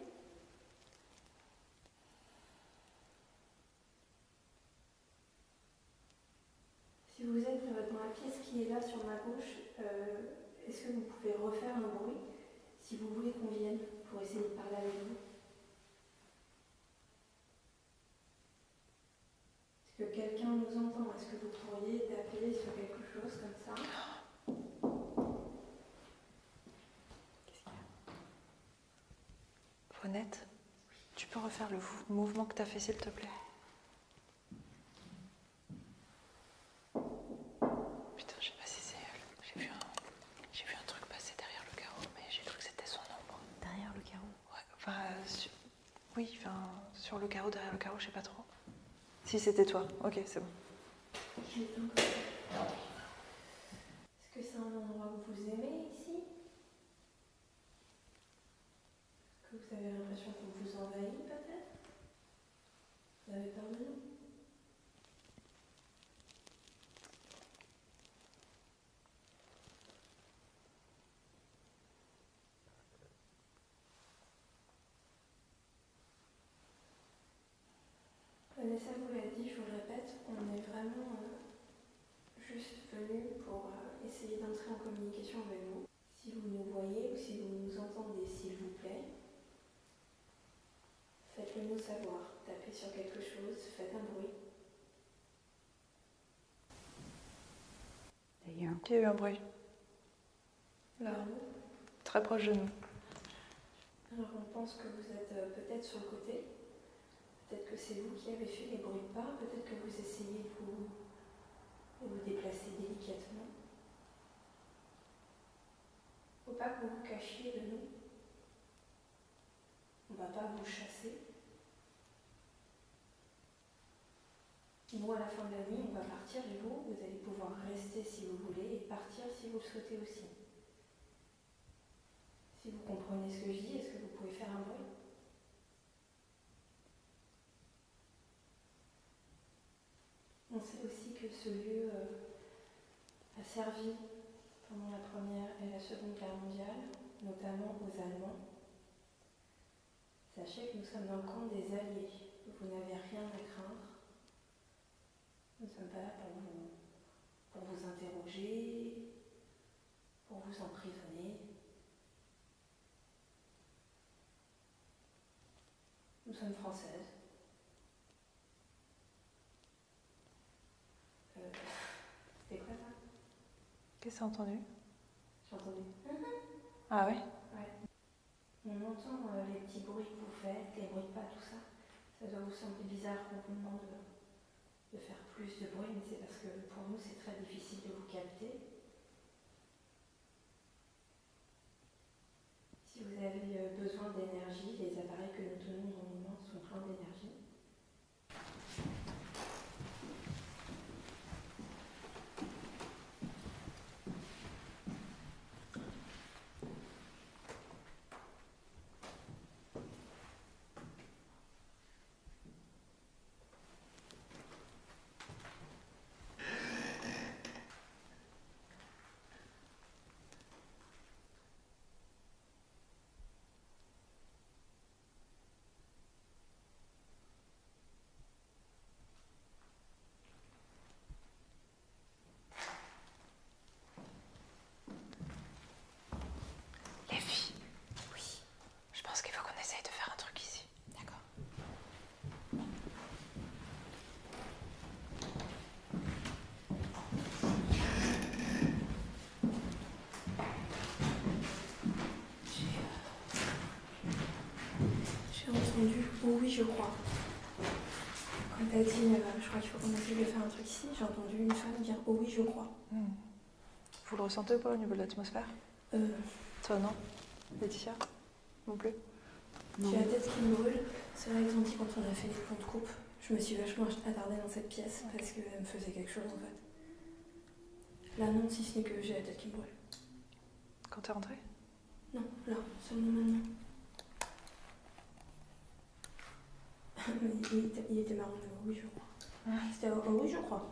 Si vous êtes dans la pièce qui est là sur ma gauche, est-ce que vous pouvez refaire un bruit si vous voulez qu'on vienne pour essayer de parler avec vous? Est-ce que quelqu'un nous entend? Est-ce que vous pourriez taper sur quelque chose comme ça? Honnête, tu peux refaire le mouvement que t'as fait, s'il te plaît? Putain, je sais pas si c'est elle. J'ai vu un truc passer derrière le carreau, mais j'ai cru que c'était son ombre. Derrière le carreau? Ouais, enfin, oui, enfin, sur le carreau, derrière le carreau, je sais pas trop. Si c'était toi, ok, c'est bon. Est-ce que c'est un endroit que vous aimez ici? que vous avez l'impression qu'on vous envahit peut-être? Vous avez peur de nous? Vanessa vous l'a dit, je vous le répète, on est vraiment juste venu pour essayer d'entrer en communication avec vous. Si vous nous voyez ou si vous nous entendez, s'il vous plaît, faites-le nous savoir. Tapez sur quelque chose, faites un bruit. D'ailleurs. Il y a eu un bruit. Là, très proche de nous. Alors on pense que vous êtes peut-être sur le côté. Peut-être que c'est vous qui avez fait les bruits de pas. Peut-être que vous essayez de vous déplacer délicatement. Faut pas que vous vous cachiez de nous. On va pas vous chasser. Nous, à la fin de la nuit, on va partir et vous allez pouvoir rester si vous voulez et partir si vous le souhaitez aussi. Si vous comprenez ce que je dis, est-ce que vous pouvez faire un bruit? On sait aussi que ce lieu a servi pendant la Première et la Seconde Guerre mondiale, notamment aux Allemands. Sachez que nous sommes dans le camp des Alliés. Vous n'avez rien à craindre. Nous ne sommes pas là pour vous interroger, pour vous emprisonner. Nous sommes françaises. C'était quoi ça? Qu'est-ce que tu as entendu? J'ai entendu. Ah oui? Ouais. On entend les petits bruits que vous faites, les bruits de pas, tout ça. Ça doit vous sembler bizarre qu'on vous demande de faire plus de bruit, mais c'est parce que pour nous c'est très difficile de vous capter. Si vous avez besoin d'énergie, les appareils que nous tenons dans nos mains sont pleins d'énergie. Les filles. Oui. Je pense qu'il faut qu'on essaye de faire un truc ici. D'accord. J'ai entendu oh oui je crois. Quand t'as dit je crois qu'il faut qu'on essaye de faire un truc ici, j'ai entendu une femme dire oh oui je crois. Vous le ressentez ou pas au niveau de l'atmosphère? Toi non? Laetitia? Non plus? J'ai la tête qui me brûle. C'est vrai qu'ils ont dit quand on a fait les plans de coupe, je me suis vachement attardée dans cette pièce parce qu'elle me faisait quelque chose en fait. Là non, si ce n'est que j'ai la tête qui me brûle. Quand t'es rentrée? Non, là, seulement maintenant. Il était marrant, mais oui je crois. C'était oh oui je crois.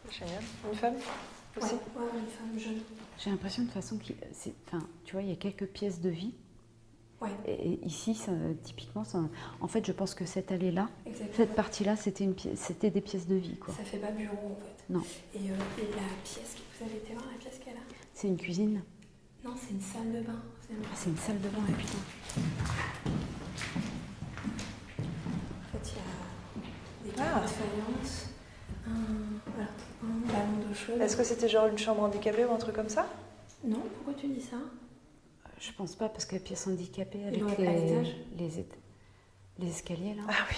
Génial. Une femme aussi? Ouais, une femme jeune. J'ai l'impression de toute façon que tu vois, il y a quelques pièces de vie. Ouais. Et ici, typiquement, en fait, je pense que cette allée-là, Exactement. cette partie-là, c'était des pièces de vie, quoi. Ça fait pas bureau en fait. Non. Et la pièce, vous avez été voir la pièce qu'elle a? C'est une cuisine? Non, c'est une salle de bain. Ah, c'est une salle de bain, putain. En fait, il y a des carreaux de faïence, un ballon d'eau chaude. Est-ce que c'était genre une chambre handicapée ou un truc comme ça? Non, pourquoi tu dis ça? Je pense pas, parce que la pièce handicapée avec doit être à l'étage. les escaliers, là. Ah oui.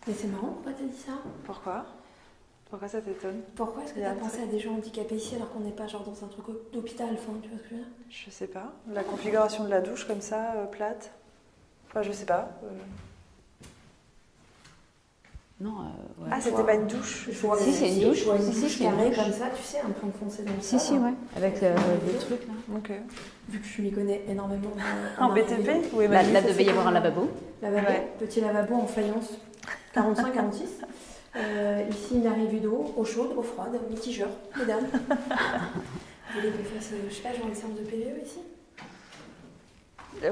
Mais c'est marrant, pourquoi t'as dit ça? Pourquoi? Pourquoi ça t'étonne? Pourquoi est-ce que Il y a t'as un pensé truc. à des gens handicapés ici alors qu'on n'est pas genre dans un truc d'hôpital, enfin, tu vois ce que je veux dire? Je sais pas. La configuration de la douche comme ça, plate. Enfin, je sais pas. Non, ouais. Ah, c'était pas une douche? Si, c'est une douche. Je vois une Si, douche c'est une carrée douche. comme ça, tu sais, un peu enfoncée dans le Si, sol. ouais. Avec le truc là. Ok. Vu que je m'y connais énormément En BTP? Oui, Là, Emmanuel, devait y avoir un lavabo. Lavabo, Ouais. petit lavabo en faïence, 45-46. Ici, une arrivée d'eau, eau chaude, eau froide, mitigeur, mesdames. Vous voulez qu'on fasse, je sais pas, genre une séance de PVE ici?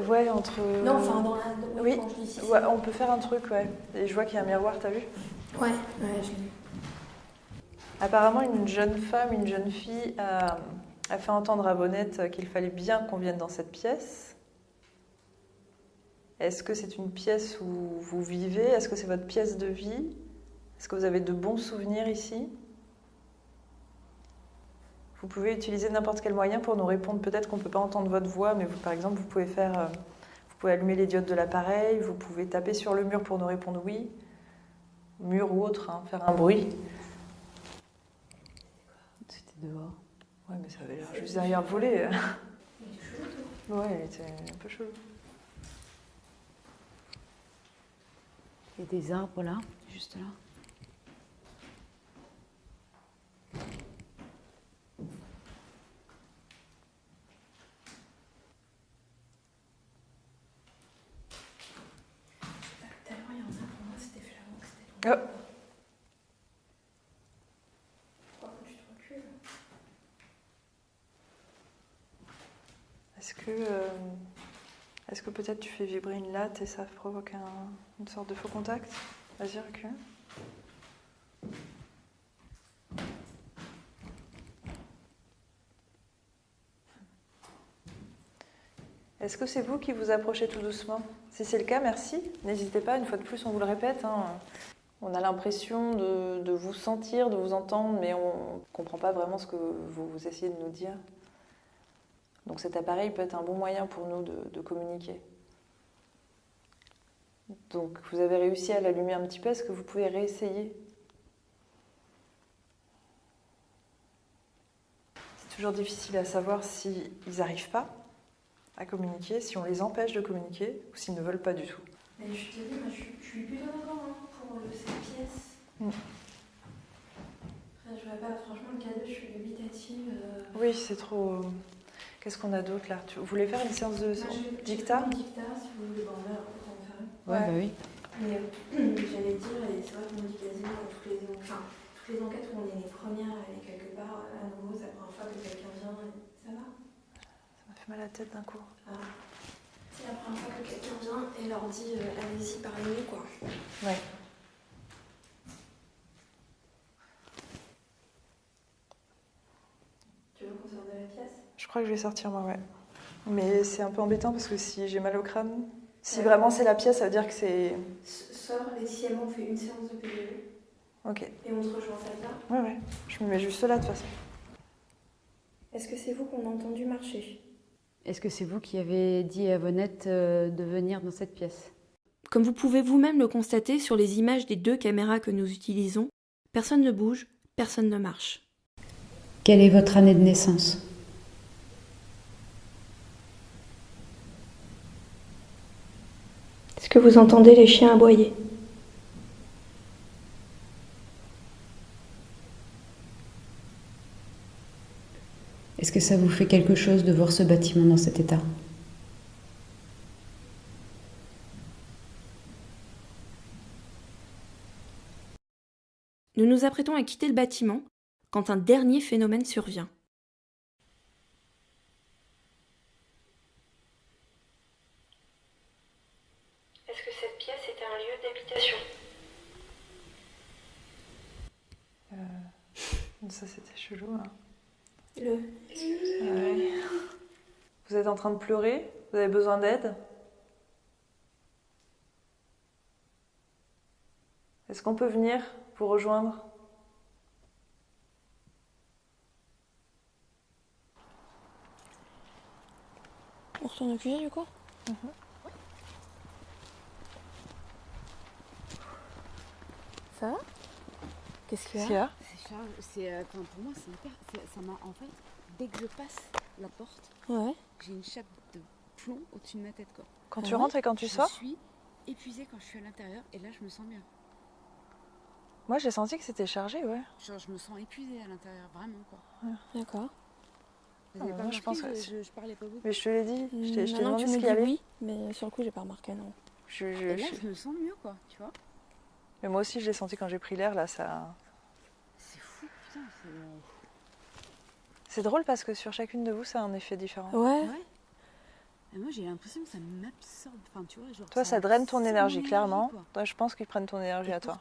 Ouais, entre... Non, enfin, dans la... Oui, quand je dis ici, ouais, on peut faire un truc, ouais. Et je vois qu'il y a un miroir, t'as vu? ouais, je l'ai vu. Apparemment, une jeune femme, une jeune fille a fait entendre à Bonnette qu'il fallait bien qu'on vienne dans cette pièce. Est-ce que c'est une pièce où vous vivez? Est-ce que c'est votre pièce de vie? Est-ce que vous avez de bons souvenirs ici? Vous pouvez utiliser n'importe quel moyen pour nous répondre. Peut-être qu'on ne peut pas entendre votre voix, mais vous, par exemple, vous pouvez allumer les diodes de l'appareil, vous pouvez taper sur le mur pour nous répondre oui, mur ou autre, hein, faire un bruit. C'était dehors. Ouais, mais ça avait l'air juste derrière voler. Ouais, il était un peu chelou. Il y a des arbres là, juste là. Tout à l'heure, il y en a, pour moi, c'était flamand, que c'était Oh. Par contre, tu te recules. Est-ce que peut-être tu fais vibrer une latte et ça provoque une sorte de faux contact? Vas-y, recule. Est-ce que c'est vous qui vous approchez tout doucement? Si c'est le cas, merci. N'hésitez pas, une fois de plus, on vous le répète. On a l'impression de vous sentir, de vous entendre, mais on ne comprend pas vraiment ce que vous essayez de nous dire. Donc cet appareil peut être un bon moyen pour nous de communiquer. Donc vous avez réussi à l'allumer un petit peu, est-ce que vous pouvez réessayer? C'est toujours difficile à savoir s'ils n'arrivent pas à communiquer, si on les empêche de communiquer ou s'ils ne veulent pas du tout. Mais je te dis, moi, je suis plutôt d'accord pour cette pièce. Après, je vois pas, franchement, le cadeau, je suis dubitative. Oui, c'est trop... Qu'est-ce qu'on a d'autre là? Vous voulez faire une séance de dictat? Une dictat, si vous voulez, bon, là, on peut en faire une. Ouais, bah oui. Mais j'allais dire, et c'est vrai qu'on dit quasiment dans toutes les enquêtes où on est les premières à aller quelque part, à nouveau, c'est la première fois que quelqu'un vient et ça va? Ça m'a fait mal à la tête d'un coup. Ah. C'est la première fois que quelqu'un vient et leur dit allez-y, parlez-nous, quoi. Ouais. Tu veux qu'on sorte de la pièce? Je crois que je vais sortir moi, ouais. Mais c'est un peu embêtant parce que si j'ai mal au crâne, si vraiment c'est la pièce, ça veut dire que c'est... Sors, Laetitia, on fait une séance de PVE. Ok. Et on se rejoint celle-là. Ouais. Je me mets juste là de toute façon. Est-ce que c'est vous qu'on a entendu marcher? Est-ce que c'est vous qui avez dit à Bonnette de venir dans cette pièce? Comme vous pouvez vous-même le constater sur les images des 2 caméras que nous utilisons, personne ne bouge, personne ne marche. Quelle est votre année de naissance? Est-ce que vous entendez les chiens aboyer? Est-ce que ça vous fait quelque chose de voir ce bâtiment dans cet état? Nous nous apprêtons à quitter le bâtiment quand un dernier phénomène survient. Est-ce que cette pièce était un lieu d'habitation? Ça c'était chelou. Hein. Ouais. Vous êtes en train de pleurer? Vous avez besoin d'aide? Est-ce qu'on peut venir vous rejoindre? On retourne au cuisine du coup? Ça va? Qu'est-ce qu'il y a? Pour moi, c'est hyper. Ça m'a en fait, dès que je passe la porte, Ouais. j'ai une chape de plomb au-dessus de ma tête, quoi. Quand tu rentres et quand tu sors? Je suis épuisée quand je suis à l'intérieur et là, je me sens bien. Moi, j'ai senti que c'était chargé, ouais. Genre, je me sens épuisée à l'intérieur, vraiment, quoi. D'accord. Vous avez pas moi, je remarqué, pense que je parlais pas beaucoup. Mais je te l'ai dit, je t'ai Maintenant demandé que tu ce me qu'il y dis avait. oui, mais sur le coup, j'ai pas remarqué, non. Et là, je me sens mieux, quoi, tu vois. Mais moi aussi, je l'ai senti quand j'ai pris l'air, là, ça... C'est fou, putain, C'est drôle parce que sur chacune de vous, ça a un effet différent. Ouais. Et moi, j'ai l'impression que ça m'absorbe. Enfin, tu vois, genre. Toi, ça draine ton absorbe énergie, mon clairement. quoi. Toi, je pense qu'ils prennent ton énergie à toi. Et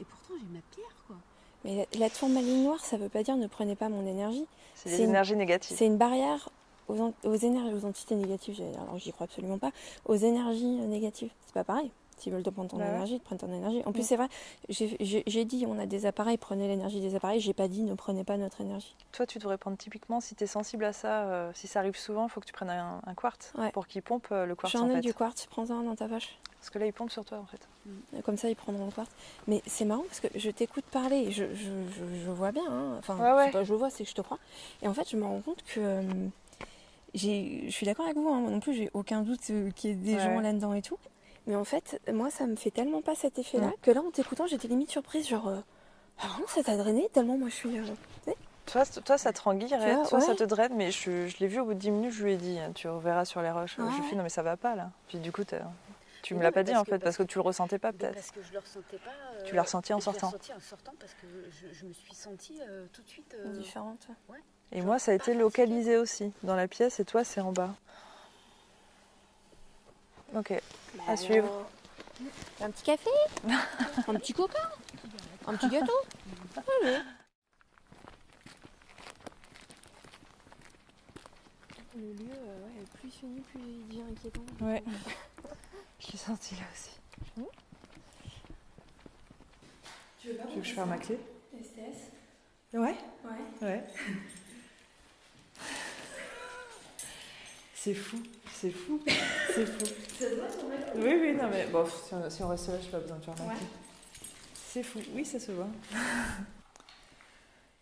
pourtant, j'ai ma pierre, quoi. Mais la tourmaline noire, ça veut pas dire ne prenez pas mon énergie. C'est des énergies C'est négatives. une barrière aux entités négatives, alors j'y crois absolument pas, aux énergies négatives. C'est pas pareil. S'ils veulent te prendre ton énergie, ils te prennent ton énergie. En plus, c'est vrai, j'ai dit on a des appareils, prenez l'énergie des appareils. J'ai pas dit ne prenez pas notre énergie. Toi, tu devrais prendre typiquement, si tu es sensible à ça, si ça arrive souvent, il faut que tu prennes un quartz pour qu'il pompe le quartz J'en en ai fait. du quartz, prends-en dans ta vache. Parce que là, il pompe sur toi en fait. Comme ça, ils prendront le quartz. Mais c'est marrant parce que je t'écoute parler et je vois bien. Hein. Enfin, c'est pas je vois, c'est que je te crois. Et en fait, je me rends compte que je suis d'accord avec vous. Hein. Moi non plus, j'ai aucun doute qu'il y ait des gens là-dedans et tout. Mais en fait, moi, ça me fait tellement pas cet effet-là que là, en t'écoutant, j'étais limite surprise. Genre, vraiment, ça t'a drainé tellement moi, je suis... Toi, ça te rend guillerette, toi, ça te draine, mais je l'ai vu au bout de 10 minutes, je lui ai dit, tu reverras sur les roches. Je lui ai dit, non mais ça va pas là. Puis du coup, tu me l'as pas dit en fait, parce que tu le ressentais pas peut-être. Parce que je le ressentais pas. Tu l'as ressenti en sortant. Je l'ai ressenti en sortant parce que je me suis sentie tout de suite... différente. Ouais. Et moi, ça a été localisé aussi dans la pièce, et toi, c'est en bas. Ok, à suivre. Un petit café. Un petit coca. Un petit gâteau. Allez. Le lieu, plus fini, plus il devient inquiétant. Ouais. Je l'ai senti là aussi. Tu veux pas que je fasse ma clé? STS? Ouais. Ouais. C'est fou. C'est fou. Ça te voit ton mec? Oui, non mais bon, si on reste là, j'ai pas besoin de faire ma clé. C'est fou. Oui, ça se voit.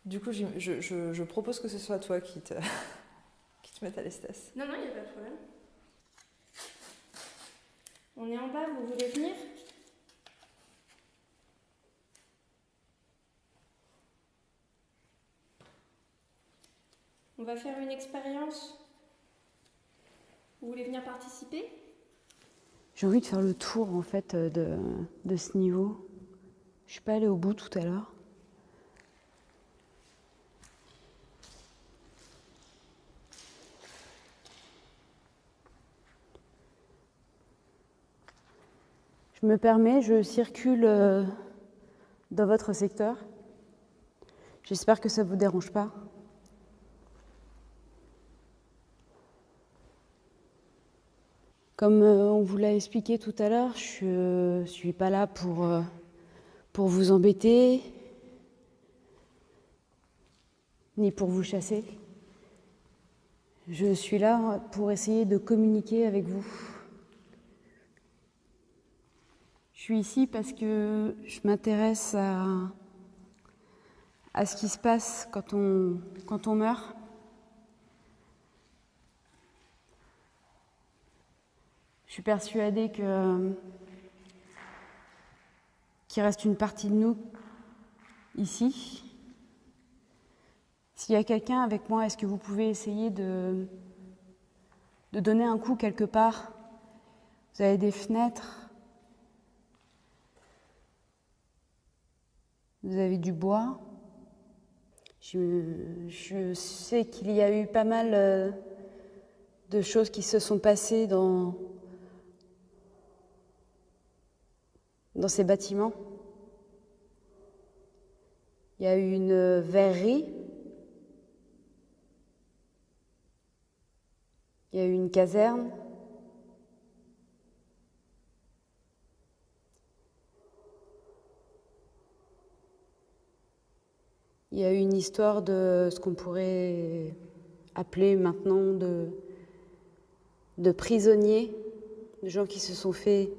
Du coup, je propose que ce soit toi qui te mette à l'estesse. Non, il n'y a pas de problème. On est en bas, vous voulez venir? On va faire une expérience. Vous voulez venir participer? J'ai envie de faire le tour en fait de ce niveau. Je suis pas allée au bout tout à l'heure. Je me permets, je circule dans votre secteur. J'espère que ça ne vous dérange pas. Comme on vous l'a expliqué tout à l'heure, je ne suis pas là pour vous embêter, ni pour vous chasser. Je suis là pour essayer de communiquer avec vous. Je suis ici parce que je m'intéresse à ce qui se passe quand on meurt. Je suis persuadée qu'il reste une partie de nous ici. S'il y a quelqu'un avec moi, est-ce que vous pouvez essayer de donner un coup quelque part? Vous avez des fenêtres. Vous avez du bois. Je sais qu'il y a eu pas mal de choses qui se sont passées dans ces bâtiments. Il y a eu une verrerie. Il y a eu une caserne. Il y a eu une histoire de ce qu'on pourrait appeler maintenant de prisonniers, de gens qui se sont fait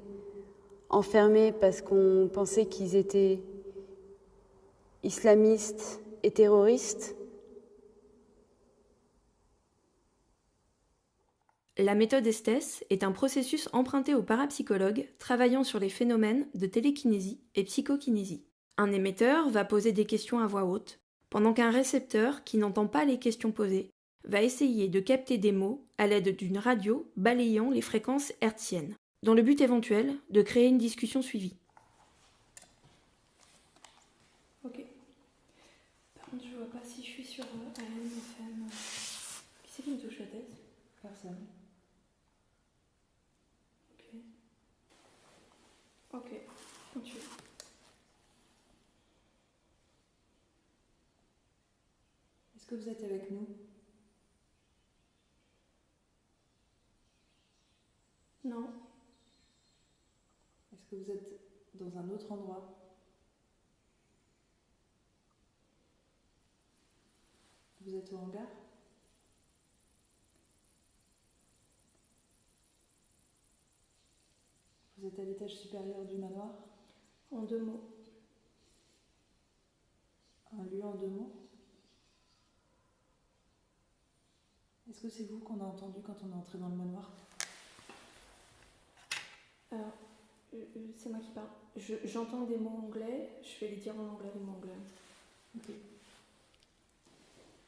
enfermer parce qu'on pensait qu'ils étaient islamistes et terroristes. La méthode Estes est un processus emprunté aux parapsychologues travaillant sur les phénomènes de télékinésie et psychokinésie. Un émetteur va poser des questions à voix haute, pendant qu'un récepteur, qui n'entend pas les questions posées, va essayer de capter des mots à l'aide d'une radio balayant les fréquences hertziennes, dans le but éventuel de créer une discussion suivie. Ok. Par contre, je vois pas si je suis sur AM, FM. Qui c'est qui me touche la tête? Personne. Ok. Ok. Continue. Est-ce que vous êtes avec nous? Non. Est-ce que vous êtes dans un autre endroit? Vous êtes au hangar? Vous êtes à l'étage supérieur du manoir? En 2 mots. Un lieu en 2 mots? Est-ce que c'est vous qu'on a entendu quand on est entré dans le manoir? Alors, c'est moi qui parle. J'entends des mots anglais, je vais les dire en anglais, les mots anglais. Ok.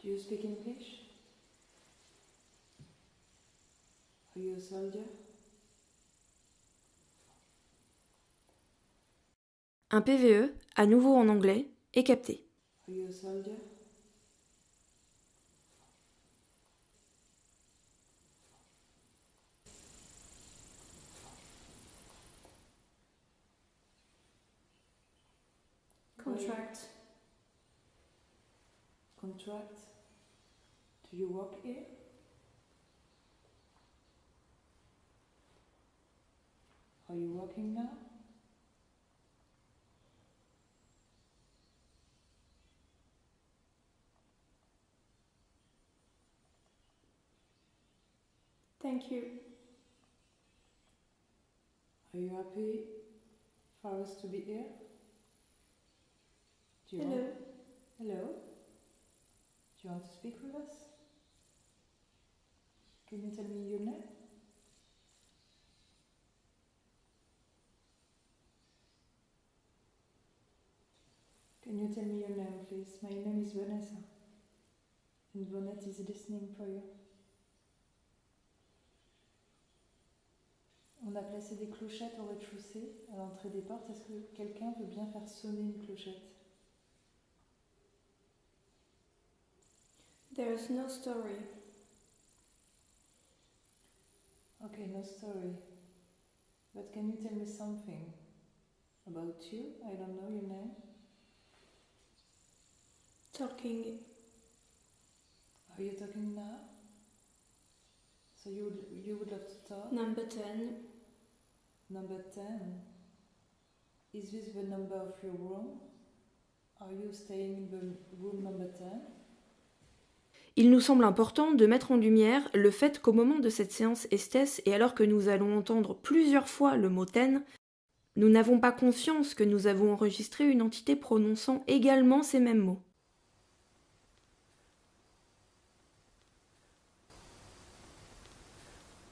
Do you speak English? Are you a soldier? Un PVE, à nouveau en anglais, est capté. Are you a soldier? Contract. Contract. Do you work here? Are you working now? Thank you. Are you happy for us to be here? Do you Hello. Want... Hello. Do you want to speak with us? Can you tell me your name? Can you tell me your name, please? My name is Vanessa. And Vonette is listening for you. On a placé des clochettes au rez-de-chaussée, à l'entrée des portes. Est-ce que quelqu'un veut bien faire sonner une clochette? There's no story. Okay, no story. But can you tell me something about you? I don't know your name. Talking. Are you talking now? So you would love to talk? Number 10. Number 10. Is this the number of your room? Are you staying in the room number 10? Il nous semble important de mettre en lumière le fait qu'au moment de cette séance Estes, et alors que nous allons entendre plusieurs fois le mot ten, nous n'avons pas conscience que nous avons enregistré une entité prononçant également ces mêmes mots.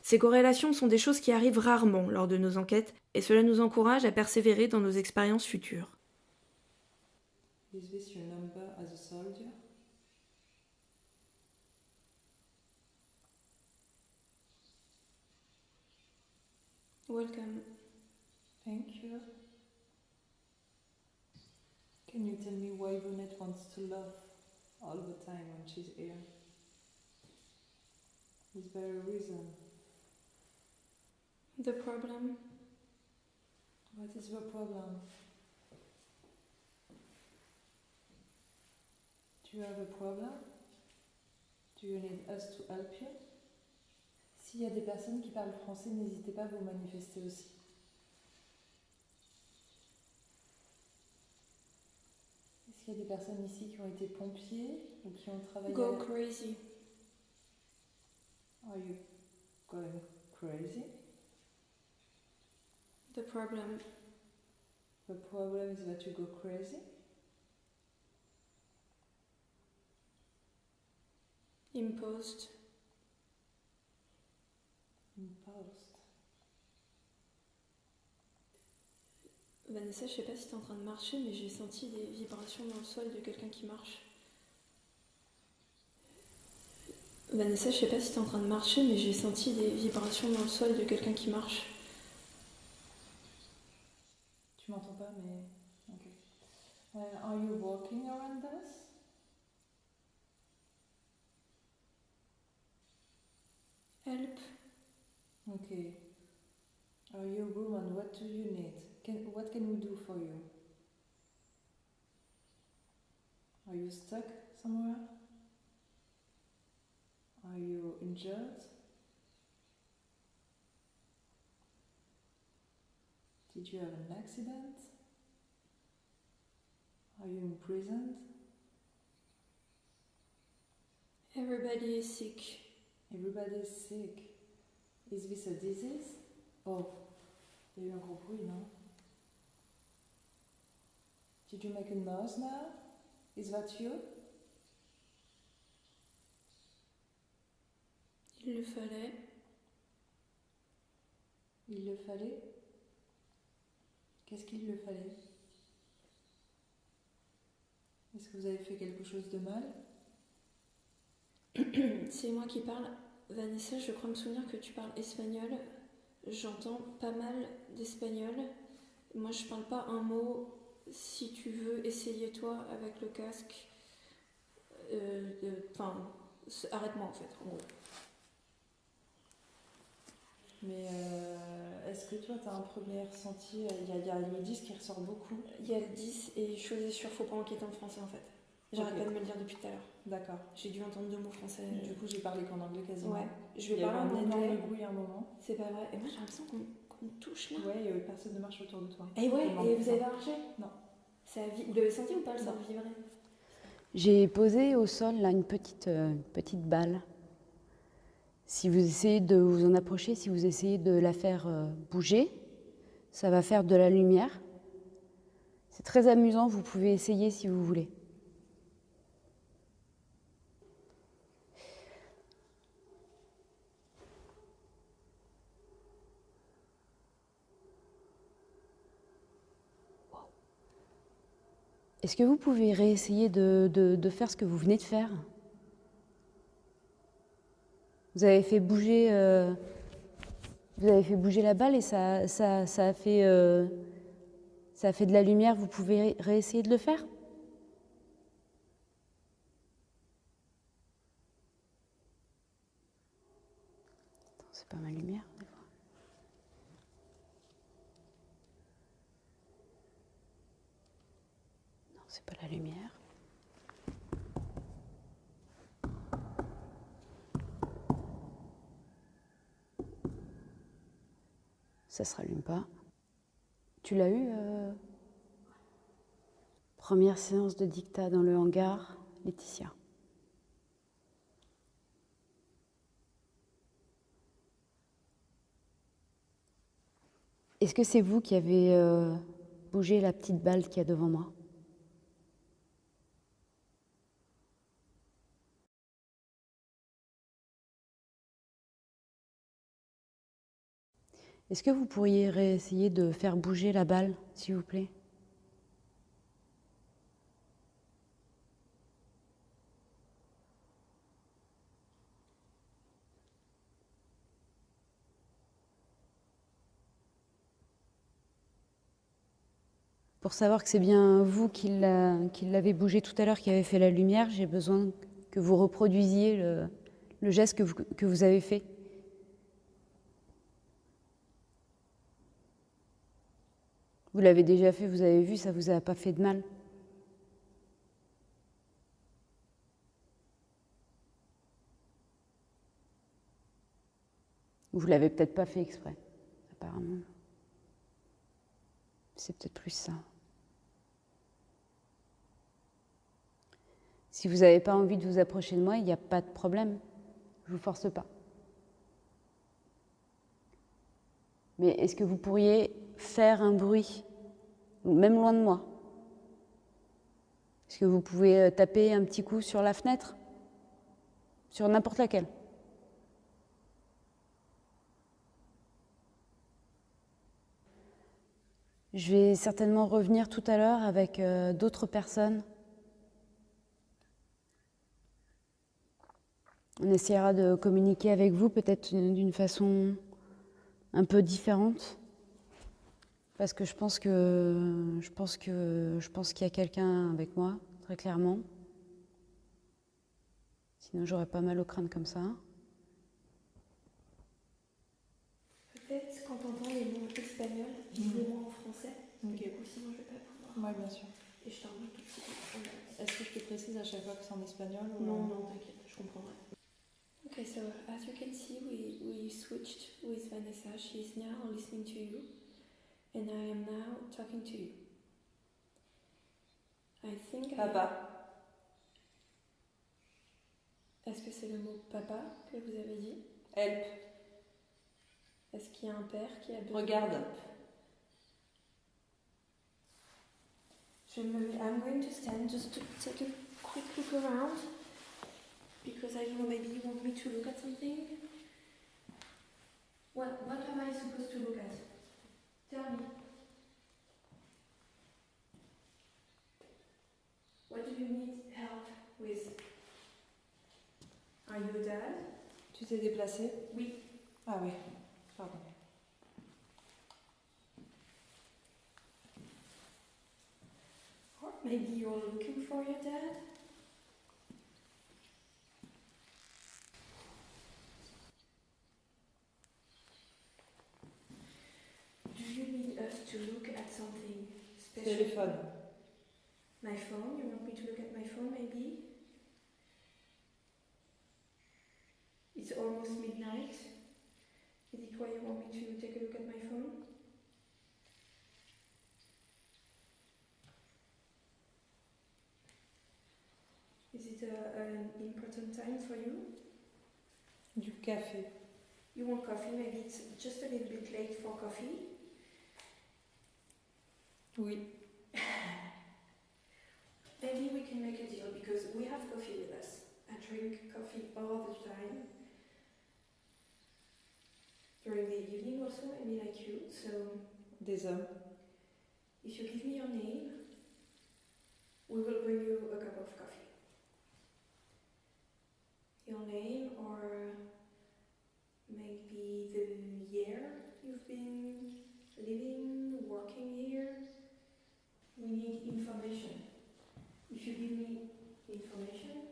Ces corrélations sont des choses qui arrivent rarement lors de nos enquêtes, et cela nous encourage à persévérer dans nos expériences futures. Is this your number as a soldier? Welcome. Thank you. Can you tell me why Vonette wants to laugh all the time when she's here? Is there a reason? The problem. What is the problem? Do you have a problem? Do you need us to help you? S'il y a des personnes qui parlent français, n'hésitez pas à vous manifester aussi. Est-ce qu'il y a des personnes ici qui ont été pompiers ou qui ont travaillé? Go crazy. Are you going crazy? The problem. The problem is that you go crazy. Imposed. Imposed. Vanessa, je sais pas si t'es en train de marcher, mais j'ai senti des vibrations dans le sol de quelqu'un qui marche. Vanessa, je sais pas si t'es en train de marcher, mais j'ai senti des vibrations dans le sol de quelqu'un qui marche. Tu m'entends pas, mais... Ok. Are you walking around us? Help. Okay. Are you a woman? What do you need? What can we do for you? Are you stuck somewhere? Are you injured? Did you have an accident? Are you imprisoned? Everybody is sick. Everybody is sick. Is this a disease? Oh, il y a eu un gros bruit, non? Did you make a noise now? Is that you? Il le fallait. Il le fallait? Qu'est-ce qu'il le fallait? Est-ce que vous avez fait quelque chose de mal? C'est moi qui parle. Vanessa, je crois me souvenir que tu parles espagnol. J'entends pas mal d'espagnol. Moi, je parle pas un mot. Si tu veux, essayer-toi avec le casque. Arrête-moi en fait, en gros. Mais est-ce que toi, tu as un premier ressenti? Il y a le 10 qui ressort beaucoup. Il y a le 10 et chose est sûre, faut pas enquêter en français en fait. J'arrête pas de me le dire depuis tout à l'heure. D'accord. J'ai dû entendre 2 mots français. Du coup, j'ai parlé qu'en anglais quasiment. Ouais, je vais Il y a eu parler en un anglais. énorme bruit à un moment. C'est pas vrai. Et moi, j'ai l'impression qu'on me touche là. Ouais, personne ne marche autour de toi. Et ouais, et vous avez pas marché? Non. Vous l'avez senti ou pas le sol vibrer? J'ai posé au sol là une petite balle. Si vous essayez de vous en approcher, si vous essayez de la faire bouger, ça va faire de la lumière. C'est très amusant, vous pouvez essayer si vous voulez. Est-ce que vous pouvez réessayer de faire ce que vous venez de faire? Vous avez fait bouger la balle et ça a fait de la lumière. Vous pouvez réessayer de le faire? Attends, c'est pas ma lumière des fois. Non, c'est pas la lumière. Ça se rallume pas. Tu l'as eu Première séance de dictat dans le hangar, Laetitia. Est-ce que c'est vous qui avez bougé la petite balle qu'il y a devant moi? Est-ce que vous pourriez réessayer de faire bouger la balle, s'il vous plaît? Pour savoir que c'est bien vous qui l'avez bougé tout à l'heure, qui avez fait la lumière, j'ai besoin que vous reproduisiez le geste que vous avez fait. Vous l'avez déjà fait, vous avez vu, ça vous a pas fait de mal. Vous l'avez peut-être pas fait exprès, apparemment. C'est peut-être plus ça. Si vous n'avez pas envie de vous approcher de moi, il n'y a pas de problème. Je ne vous force pas. Mais est-ce que vous pourriez faire un bruit, même loin de moi? Est-ce que vous pouvez taper un petit coup sur la fenêtre? Sur n'importe laquelle? Je vais certainement revenir tout à l'heure avec d'autres personnes. On essaiera de communiquer avec vous peut-être d'une façon un peu différente. Parce que je pense qu'il y a quelqu'un avec moi, très clairement. Sinon, j'aurais pas mal au crâne comme ça. Peut-être quand on entend les mots espagnols, dis-les-moi en français. Du coup, sinon je vais pas pouvoir. Oui, bien sûr. Et je t'en remets tout de suite. Est-ce que je te précise à chaque fois que c'est en espagnol ou... Non, t'inquiète, je comprendrai. Okay, so as you can see, we switched with Vanessa. She is now listening to you, and I am now talking to you. I think Papa. Est-ce que c'est le mot papa que vous avez dit? Help. Est-ce qu'il y a un père qui a besoin Regarde. d'help? I'm going to stand just to take a quick look around, because I don't know, maybe you want me to look at something? What am I supposed to look at? Tell me. What do you need help with? Are you a dad? Tu t'es déplacée? Oui. Ah oui, pardon. Or maybe you're looking for your dad? Do you need us to look at something special? Téléphone. My phone? You want me to look at my phone maybe? It's almost midnight. Is it why you want me to take a look at my phone? Is it an important time for you? Du café. You want coffee? Maybe it's just a little bit late for coffee. Oui. Maybe we can make a deal because we have coffee with us. I drink coffee all the time. During the evening also, maybe like you. So Des hommes. if you give me your name, we will bring you a cup of coffee. Your name, or maybe the year you've been living, working here. We need information. If you give me information,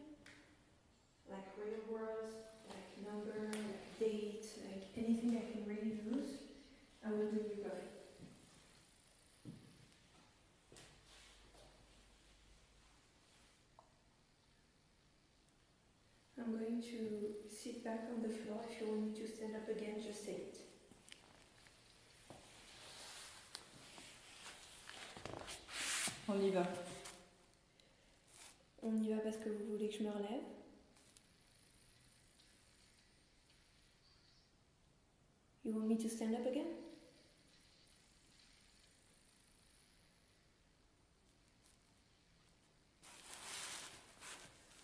like real words, like number, like date, like anything I can really use, I will bring you coffee. I'm going to sit back on the floor. If you want me to stand up again, just say it. On y va. On y va parce que vous voulez que je me relève? You want me to stand up again?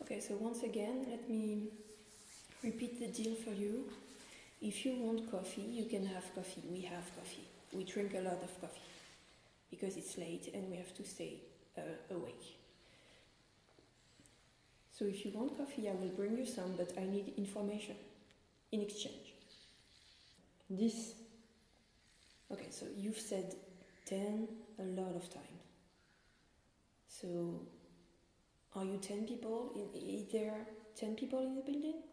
Okay, so once again, let me repeat the deal for you. If you want coffee, you can have coffee. We have coffee. We drink a lot of coffee because it's late and we have to stay awake. So if you want coffee, I will bring you some, but I need information in exchange. 10. Okay, so you've said 10 a lot of times. So, are you 10 people? Is there 10 people in the building?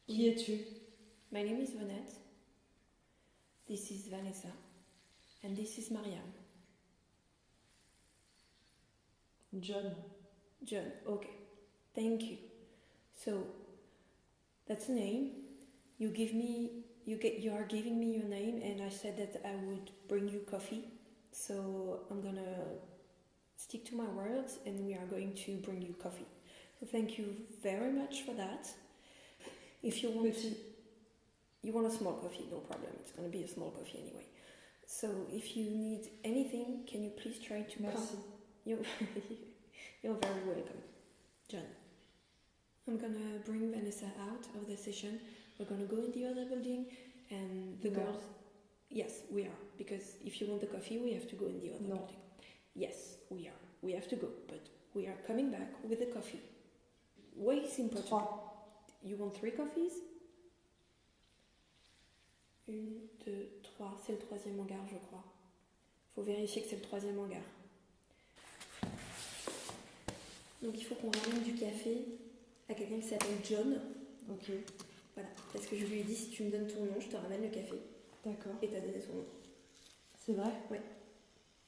Qui es-tu? My name is Vanette. This is Vanessa. And this is Mariam. John. John, okay. Thank you. So, that's a name. You are giving me your name, and I said that I would bring you coffee. So I'm gonna stick to my words, and we are going to bring you coffee. So thank you very much for that. If you want you want a small coffee, no problem. It's gonna be a small coffee anyway. So if you need anything, can you please try to Merci. come? You're very welcome, John. I'm gonna bring Vanessa out of the session. We're gonna go in the other building, and the girls. Yes, we are. Because if you want the coffee, we have to go in the other building. Yes, we are. We have to go, but we are coming back with the coffee. Way simple. 3. You want 3 coffees? 1, 2, 3. C'est le 3e hangar, je crois. Faut vérifier que c'est le 3e hangar. Donc il faut qu'on ramène du café à quelqu'un qui s'appelle John. Ok. Voilà. Parce que je lui ai dit, si tu me donnes ton nom, je te ramène le café. D'accord. Et t'as donné son nom. C'est vrai? Ouais.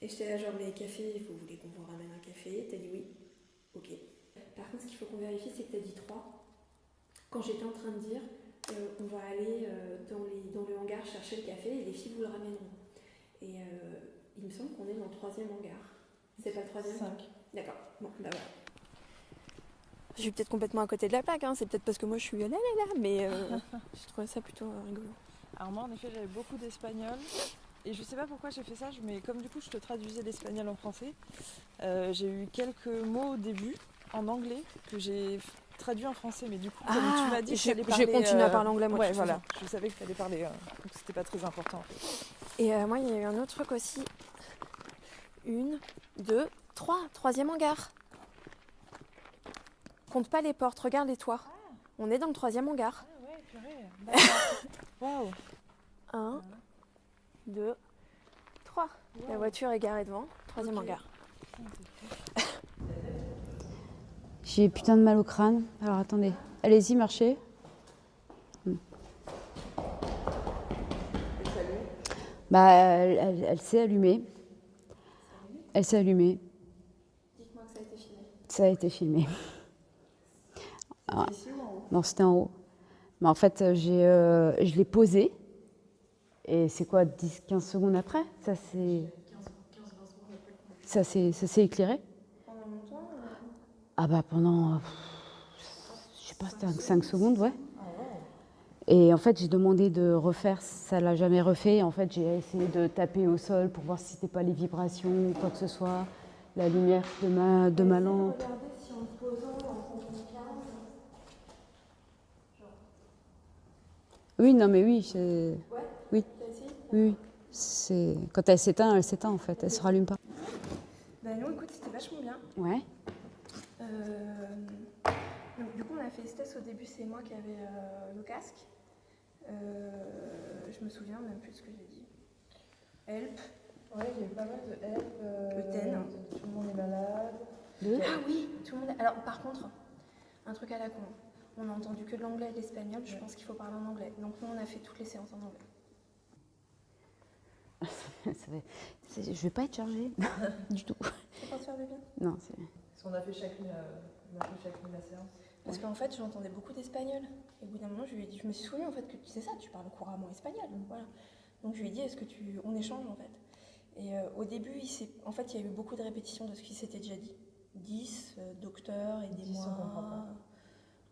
Et j'étais là genre, mais café, vous voulez qu'on vous ramène un café? T'as dit oui. Ok. Par contre, ce qu'il faut qu'on vérifie, c'est que t'as dit 3. Quand j'étais en train de dire, on va aller dans le hangar chercher le café et les filles vous le ramèneront. Et il me semble qu'on est dans le 3e hangar. C'est pas le 3e? 5. D'accord. Bon, bah voilà. Je suis peut-être complètement à côté de la plaque, hein. C'est peut-être parce que moi je suis là, mais je trouvais ça plutôt rigolo. Alors moi, en effet, j'avais beaucoup d'espagnol. Et je sais pas pourquoi j'ai fait ça, mais comme du coup je te traduisais l'espagnol en français, j'ai eu quelques mots au début en anglais que j'ai traduit en français, mais du coup comme tu m'as dit que t'allais parler... J'ai continué à parler anglais moi. Ouais, voilà, je savais que t'allais parler, donc c'était pas très important en fait. Et moi il y a eu un autre truc aussi. 1, 2, 3, 3e hangar. Compte pas les portes, regarde les toits. On est dans le 3e hangar. Ah ouais, purée, d'accord. Waouh. 1, 2, 3. La voiture est garée devant, 3e hangar. J'ai putain de mal au crâne. Alors attendez, allez-y, marchez. Bah, elle s'est allumée. Elle s'est allumée. Dites-moi que ça a été filmé. Ça a été filmé. C'était ici ou en haut? Non, c'était en haut. Mais en fait, je l'ai posée. Et c'est quoi, 10-15 secondes après, ça s'est éclairé. Pendant longtemps Ah bah pendant, je sais pas, c'était 5 secondes, ouais. Et en fait, j'ai demandé de refaire, ça l'a jamais refait. En fait, j'ai essayé de taper au sol pour voir si c'était pas les vibrations ou quoi que ce soit, la lumière de ma lampe. Regardez si en se posant, en comptant 15. Oui, non mais oui, c'est... Ouais. Oui. T'as essayé? Oui, c'est... Quand elle s'éteint en fait, elle se rallume pas. Bah nous écoute, c'était vachement bien. Ouais. Donc, du coup on a fait ce test au début, c'est moi qui avais le casque. Je me souviens même plus de ce que j'ai dit. Help. Ouais, il y a eu pas mal de help. Euten. Tout le monde est malade. Ah oui, tout le monde. Alors par contre, un truc à la con. On n'a entendu que de l'anglais et de l'espagnol. Je pense qu'il faut parler en anglais. Donc nous on a fait toutes les séances en anglais. Je vais pas être chargée du tout. C'est pas se faire du bien. Non, c'est... Parce qu'on a fait chacune la séance. Parce qu'en fait, j'entendais beaucoup d'espagnol. Et au bout d'un moment, je lui ai dit, je me suis souvenu en fait que tu sais ça, tu parles couramment espagnol. Donc voilà. Donc je lui ai dit, on échange en fait. Et au début, il y a eu beaucoup de répétitions de ce qui s'était déjà dit. 10, docteur et des mois.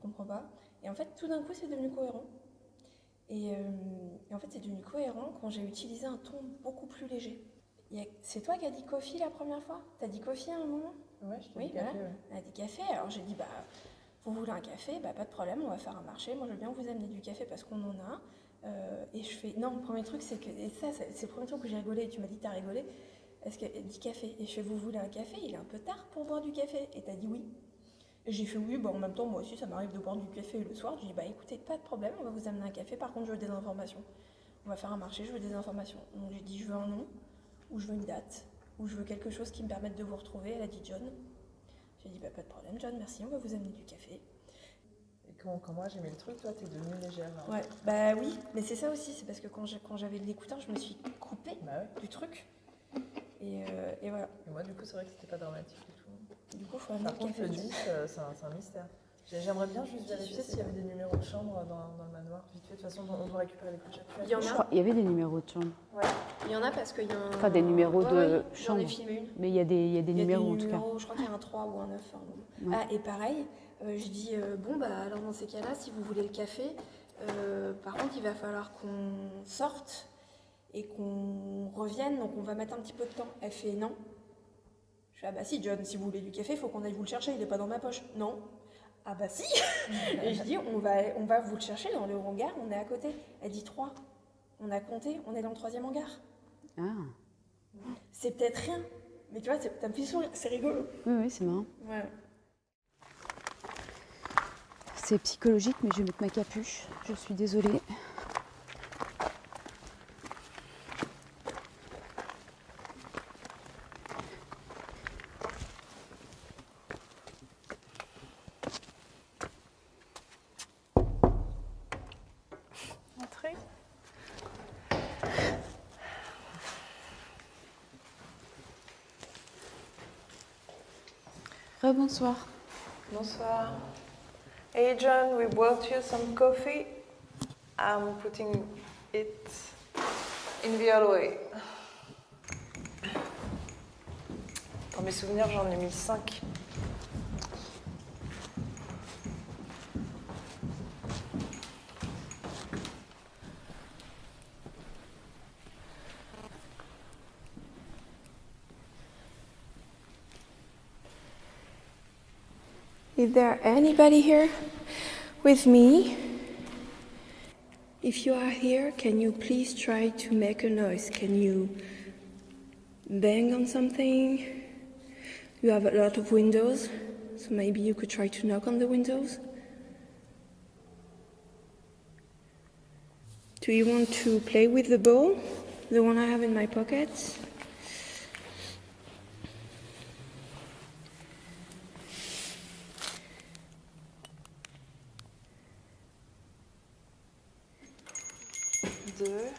On comprend pas. Et en fait, tout d'un coup, c'est devenu cohérent. Et en fait, c'est devenu cohérent quand j'ai utilisé un ton beaucoup plus léger. C'est toi qui as dit coffee la première fois? T'as dit coffee à un moment? Ouais, je t'ai Oui, dit café, voilà. ouais. Elle a dit café. Alors j'ai dit, vous voulez un café? Pas de problème, on va faire un marché. Moi, je veux bien vous amener du café parce qu'on en a. Et je fais, non, le premier truc, c'est que, et ça, c'est le premier truc où j'ai rigolé. Et tu m'as dit, t'as rigolé? Est-ce qu'elle dit café? Et je fais, vous voulez un café? Il est un peu tard pour boire du café. Et t'as dit oui. Et j'ai fait oui, en même temps, moi aussi, ça m'arrive de boire du café le soir. J'ai dit, écoutez, pas de problème, on va vous amener un café. Par contre, je veux des informations. On va faire un marché, je veux des informations. Donc j'ai dit, je veux un nom, ou je veux une date, ou je veux quelque chose qui me permette de vous retrouver. Elle a dit John. J'ai dit, pas de problème, John, merci, on va vous amener du café. Et quand moi j'ai mis le truc, toi t'es devenue légère. Hein. Ouais, oui, mais c'est ça aussi, c'est parce que quand j'avais l'écouteur, je me suis coupée du truc. Et voilà. Et moi, du coup, c'est vrai que c'était pas dramatique du tout. Du coup, il faut amener Par le contre, café. le 10, c'est un mystère. J'aimerais bien juste vérifier s'il y avait des numéros de chambre dans le manoir. Vite fait, de toute façon, on doit récupérer les couches actuelles. Il y en Je a. crois qu'il y avait des numéros de chambre. Ouais. Il y en a parce qu'il y a un... Enfin, des numéros de J'en ai chambre. filmé une. Mais il y a des numéros en tout cas. Je crois qu'il y a un 3 ou un 9. Ouais. Ah, et pareil, je dis, alors dans ces cas-là, si vous voulez le café, par contre, il va falloir qu'on sorte et qu'on revienne, donc on va mettre un petit peu de temps. Elle fait non. Je fais, si, John, si vous voulez du café, il faut qu'on aille vous le chercher, il n'est pas dans ma poche. Non. Ah si. Et je dis, on va vous le chercher dans le hangar, on est à côté. Elle dit 3. On a compté, on est dans le 3e hangar. Ah. C'est peut-être rien, mais tu vois, ça me fait sourire, c'est rigolo. Oui, c'est marrant. Ouais. C'est psychologique, mais je vais mettre ma capuche. Je suis désolée. Entrez. Rebonsoir. Bonsoir. Hey John, we brought you some coffee. I'm putting it in the other way. Dans mes souvenirs, j'en ai mis 5. Is there anybody here with me? If you are here, can you please try to make a noise? Can you bang on something? You have a lot of windows, so maybe you could try to knock on the windows. Do you want to play with the ball? The one I have in my pocket? Deux.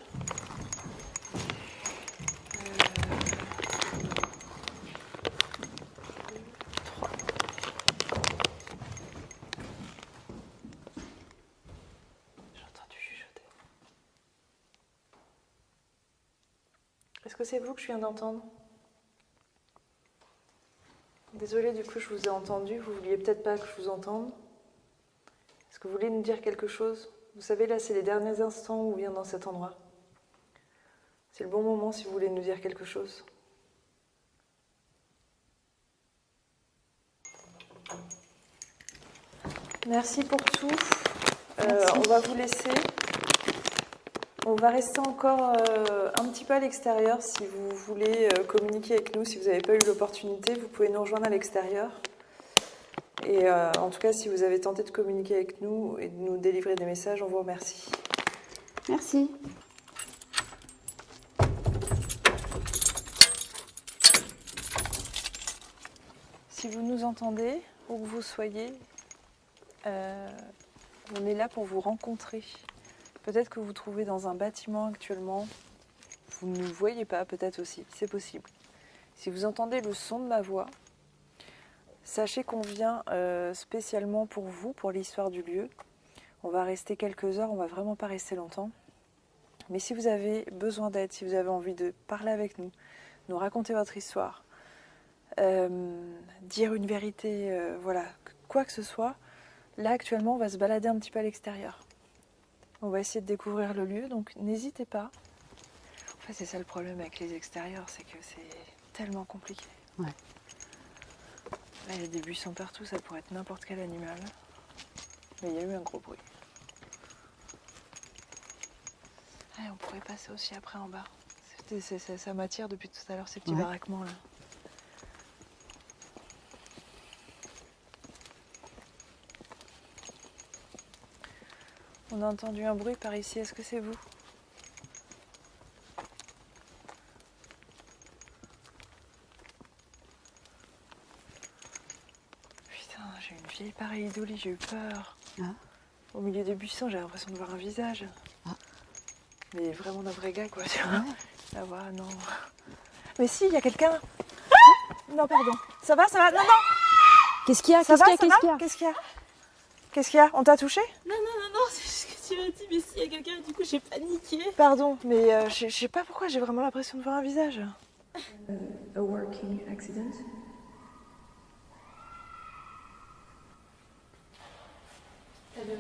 J'ai entendu chuchoter. Est-ce que c'est vous que je viens d'entendre? Désolée, du coup, je vous ai entendu. Vous vouliez peut-être pas que je vous entende. Est-ce que vous voulez nous dire quelque chose? Vous savez, là, c'est les derniers instants où on vient dans cet endroit. C'est le bon moment si vous voulez nous dire quelque chose. Merci pour tout. On va vous laisser. On va rester encore un petit peu à l'extérieur si vous voulez communiquer avec nous. Si vous n'avez pas eu l'opportunité, vous pouvez nous rejoindre à l'extérieur. Et en tout cas, si vous avez tenté de communiquer avec nous et de nous délivrer des messages, on vous remercie. Merci. Si vous nous entendez, où que vous soyez, on est là pour vous rencontrer. Peut-être que vous vous trouvez dans un bâtiment actuellement. Vous ne nous voyez pas, peut-être aussi, c'est possible. Si vous entendez le son de ma voix, sachez qu'on vient spécialement pour vous, pour l'histoire du lieu. On va rester quelques heures, on va vraiment pas rester longtemps. Mais si vous avez besoin d'aide, si vous avez envie de parler avec nous, nous raconter votre histoire, dire une vérité, voilà, quoi que ce soit, là actuellement on va se balader un petit peu à l'extérieur. On va essayer de découvrir le lieu, donc n'hésitez pas. En fait, c'est ça le problème avec les extérieurs, c'est que c'est tellement compliqué. Ouais. Là, il y a des buissons partout, ça pourrait être n'importe quel animal. Mais il y a eu un gros bruit. Ah, on pourrait passer aussi après en bas. Ça m'attire depuis tout à l'heure, ces petits baraquements là. On a entendu un bruit par ici, est-ce que c'est vous? Putain, j'ai une vieille pareidolie, j'ai eu peur. Ah. Au milieu des buissons, j'ai l'impression de voir un visage. Ah. Mais vraiment d'un vrai gars, quoi. Tu Ah vois. ouais. Là, voilà, non. Mais si, il y a quelqu'un. Ah, non, pardon. Ça va? Non, non. Qu'est-ce qu'il y a? Ça va? Qu'est-ce qu'il y a? Qu'est-ce qu'il y a? On t'a touché? Non, c'est juste que tu m'as dit, mais s'il y a quelqu'un, du coup j'ai paniqué. Pardon, mais je sais pas pourquoi, j'ai vraiment l'impression de voir un visage. A working accident. T'as le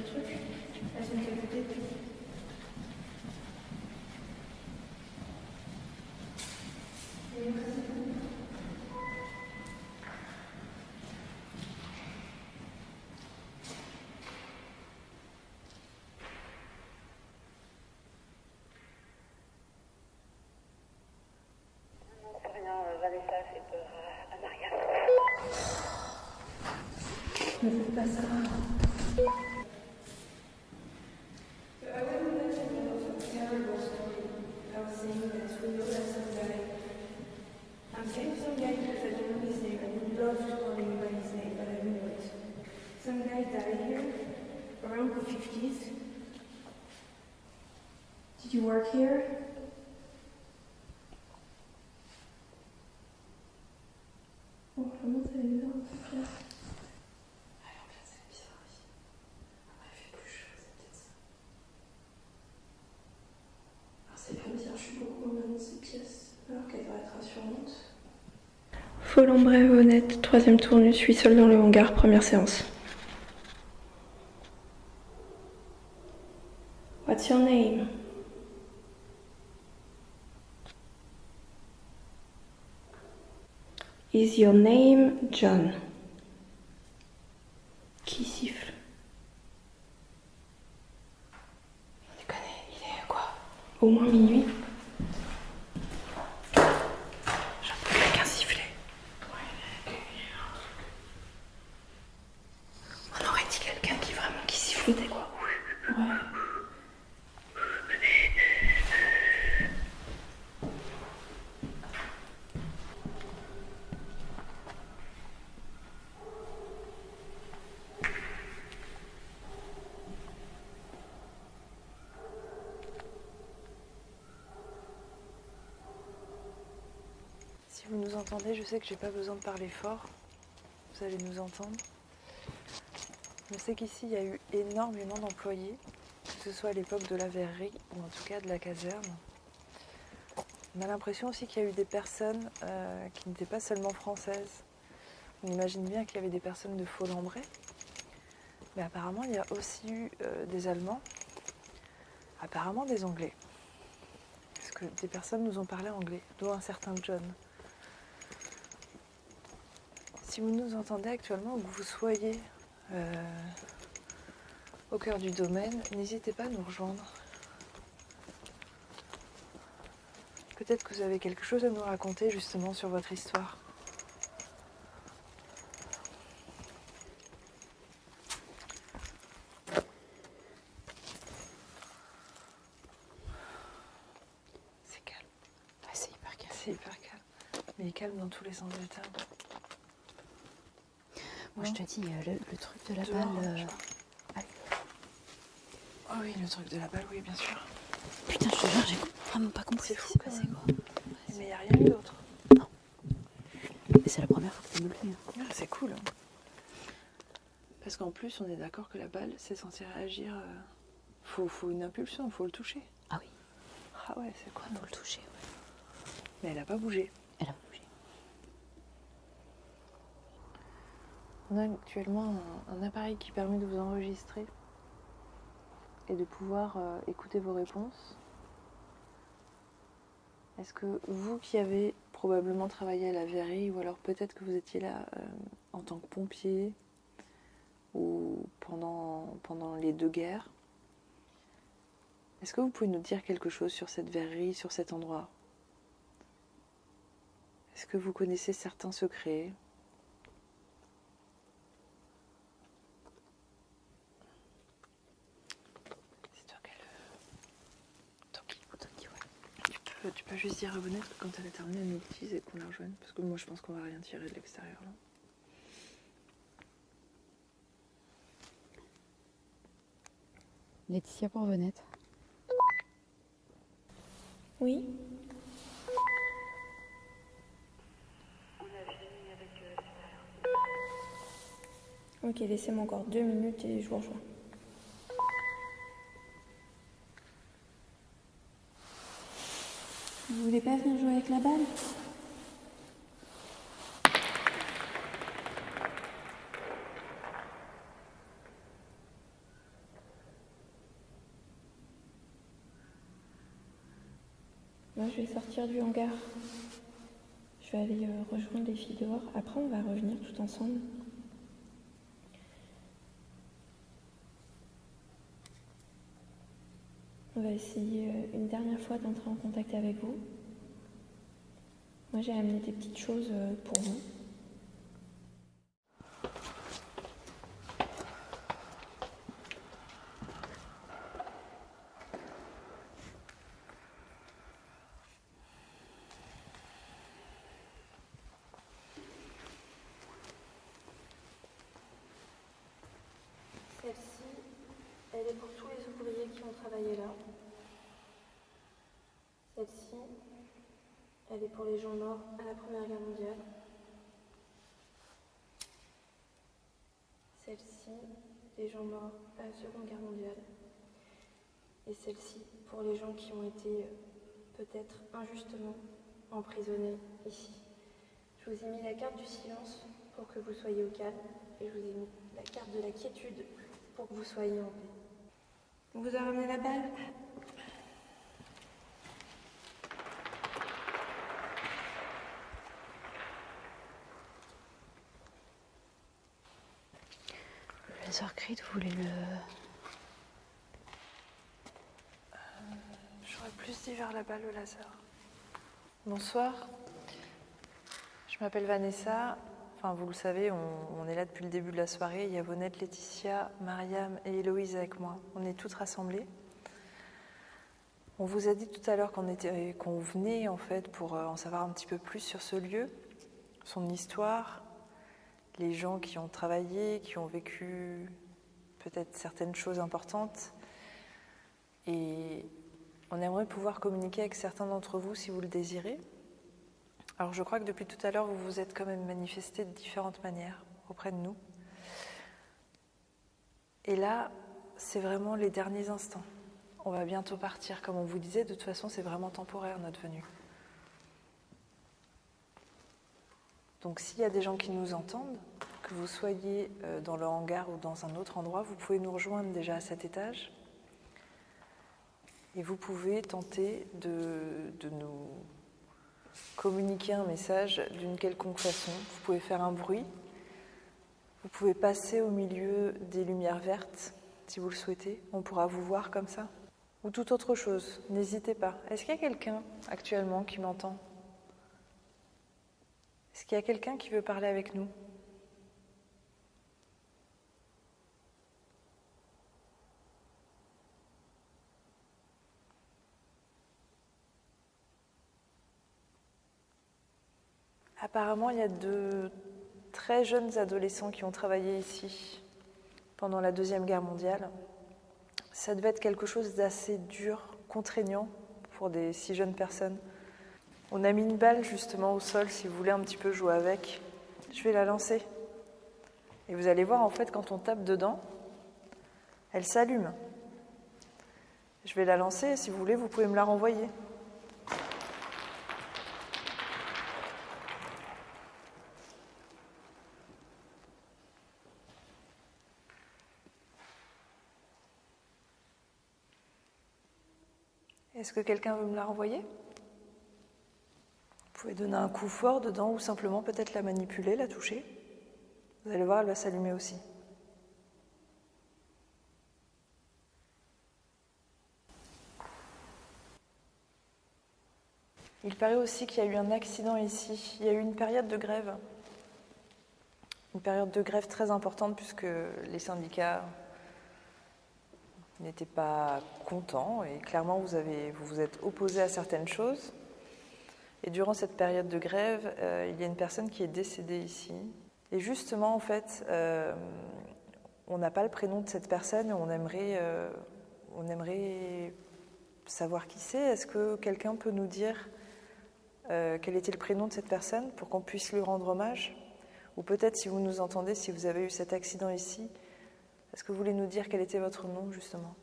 truc? La chaîne qui est à côté. 50s. Did you work here? Oh, vraiment, ça allait bien dans cette pièce. Ah, en fait, c'est bizarre ici. Après, il fait plus chaud, c'est peut-être ça. Alors, c'est pas bizarre, je suis beaucoup moins dans cette pièce, alors qu'elle devrait être rassurante. Folembray-Honnête, 3e tournus, suis seul dans le hangar, première séance. What's your name? Is your name John? Qui siffle? On déconne, il est quoi? Au moins minuit? J'entends quelqu'un siffler. On aurait dit quelqu'un qui sifflotait quoi. Ouais. Si vous nous entendez, je sais que j'ai pas besoin de parler fort. Vous allez nous entendre. Je sais qu'ici, il y a eu énormément d'employés, que ce soit à l'époque de la verrerie ou en tout cas de la caserne. On a l'impression aussi qu'il y a eu des personnes qui n'étaient pas seulement françaises. On imagine bien qu'il y avait des personnes de Folembray, mais apparemment il y a aussi eu des Allemands, apparemment des Anglais. Parce que des personnes nous ont parlé anglais, dont un certain John. Si vous nous entendez actuellement, où que vous soyez au cœur du domaine, n'hésitez pas à nous rejoindre. Peut-être que vous avez quelque chose à nous raconter justement sur votre histoire. C'est calme. Ah, c'est hyper calme. C'est hyper calme. Mais il est calme dans tous les sens du terme. Moi, je te dis, le truc de la Dehors, balle. je crois. Ah oui, le truc de la balle, oui, bien sûr. Putain, je te jure, j'ai vraiment pas compris C'est ce fou, qui s'est quand passé, même. quoi. Mais il n'y a rien eu d'autre. Et c'est la première fois que ça me le fait. Ah, c'est cool. Hein. Parce qu'en plus, on est d'accord que la balle, c'est censé réagir. Faut une impulsion, faut le toucher. Ah oui, Ah ouais, c'est quoi? faut le toucher, ouais. Mais elle n'a pas bougé. Elle a bougé. On a actuellement un appareil qui permet de vous enregistrer et de pouvoir écouter vos réponses. Est-ce que vous qui avez probablement travaillé à la verrerie, ou alors peut-être que vous étiez là en tant que pompier, ou pendant les 2 guerres, est-ce que vous pouvez nous dire quelque chose sur cette verrerie, sur cet endroit? Est-ce que vous connaissez certains secrets? C'est toi Toki, ouais. Tu peux juste dire à Honnête que quand elle a terminé, elle nous le dise et qu'on la rejoigne. Parce que moi, je pense qu'on va rien tirer de l'extérieur là. Laetitia pour Venette. Oui. Ok, laissez-moi encore 2 minutes et je vous rejoins. Vous voulez pas venir jouer avec la balle? Moi, je vais sortir du hangar. Je vais aller rejoindre les filles dehors. Après, on va revenir tout ensemble. On va essayer une dernière fois d'entrer en contact avec vous. Moi, j'ai amené des petites choses pour vous. Celle-ci, elle est pour tous les ouvriers qui ont travaillé là. Celle-ci, elle est pour les gens morts à la Première Guerre mondiale. Celle-ci, les gens morts à la Seconde Guerre mondiale. Et celle-ci, pour les gens qui ont été peut-être injustement emprisonnés ici. Je vous ai mis la carte du silence pour que vous soyez au calme, et je vous ai mis la carte de la quiétude pour que vous soyez en paix. On vous a ramené la balle? Le laser grid, vous voulez le... J'aurais plus dit vers là-bas le laser. Bonsoir. Je m'appelle Vanessa. Enfin, vous le savez, on est là depuis le début de la soirée. Il y a Vonette, Laetitia, Mariam et Héloïse avec moi. On est toutes rassemblées. On vous a dit tout à l'heure qu'on venait en fait pour en savoir un petit peu plus sur ce lieu, son histoire, les gens qui ont travaillé, qui ont vécu peut-être certaines choses importantes. Et on aimerait pouvoir communiquer avec certains d'entre vous si vous le désirez. Alors je crois que depuis tout à l'heure, vous vous êtes quand même manifestés de différentes manières auprès de nous. Et là, c'est vraiment les derniers instants. On va bientôt partir, comme on vous disait, de toute façon, c'est vraiment temporaire notre venue. Donc s'il y a des gens qui nous entendent, que vous soyez dans le hangar ou dans un autre endroit, vous pouvez nous rejoindre déjà à cet étage. Et vous pouvez tenter de nous communiquer un message d'une quelconque façon. Vous pouvez faire un bruit. Vous pouvez passer au milieu des lumières vertes, si vous le souhaitez. On pourra vous voir comme ça. Ou toute autre chose. N'hésitez pas. Est-ce qu'il y a quelqu'un actuellement qui m'entend? Est-ce qu'il y a quelqu'un qui veut parler avec nous? Apparemment, il y a 2 très jeunes adolescents qui ont travaillé ici pendant la Deuxième Guerre mondiale. Ça devait être quelque chose d'assez dur, contraignant pour des si jeunes personnes. On a mis une balle justement au sol, si vous voulez un petit peu jouer avec. Je vais la lancer. Et vous allez voir, en fait, quand on tape dedans, elle s'allume. Je vais la lancer et si vous voulez, vous pouvez me la renvoyer. Est-ce que quelqu'un veut me la renvoyer? Vous pouvez donner un coup fort dedans ou simplement peut-être la manipuler, la toucher. Vous allez voir, elle va s'allumer aussi. Il paraît aussi qu'il y a eu un accident ici. Il y a eu une période de grève. Une période de grève très importante puisque les syndicats n'étaient pas contents et clairement vous vous êtes opposés à certaines choses. Et durant cette période de grève, il y a une personne qui est décédée ici. Et justement, en fait, on n'a pas le prénom de cette personne et on aimerait savoir qui c'est. Est-ce que quelqu'un peut nous dire quel était le prénom de cette personne pour qu'on puisse lui rendre hommage? Ou peut-être, si vous nous entendez, si vous avez eu cet accident ici, est-ce que vous voulez nous dire quel était votre nom, justement?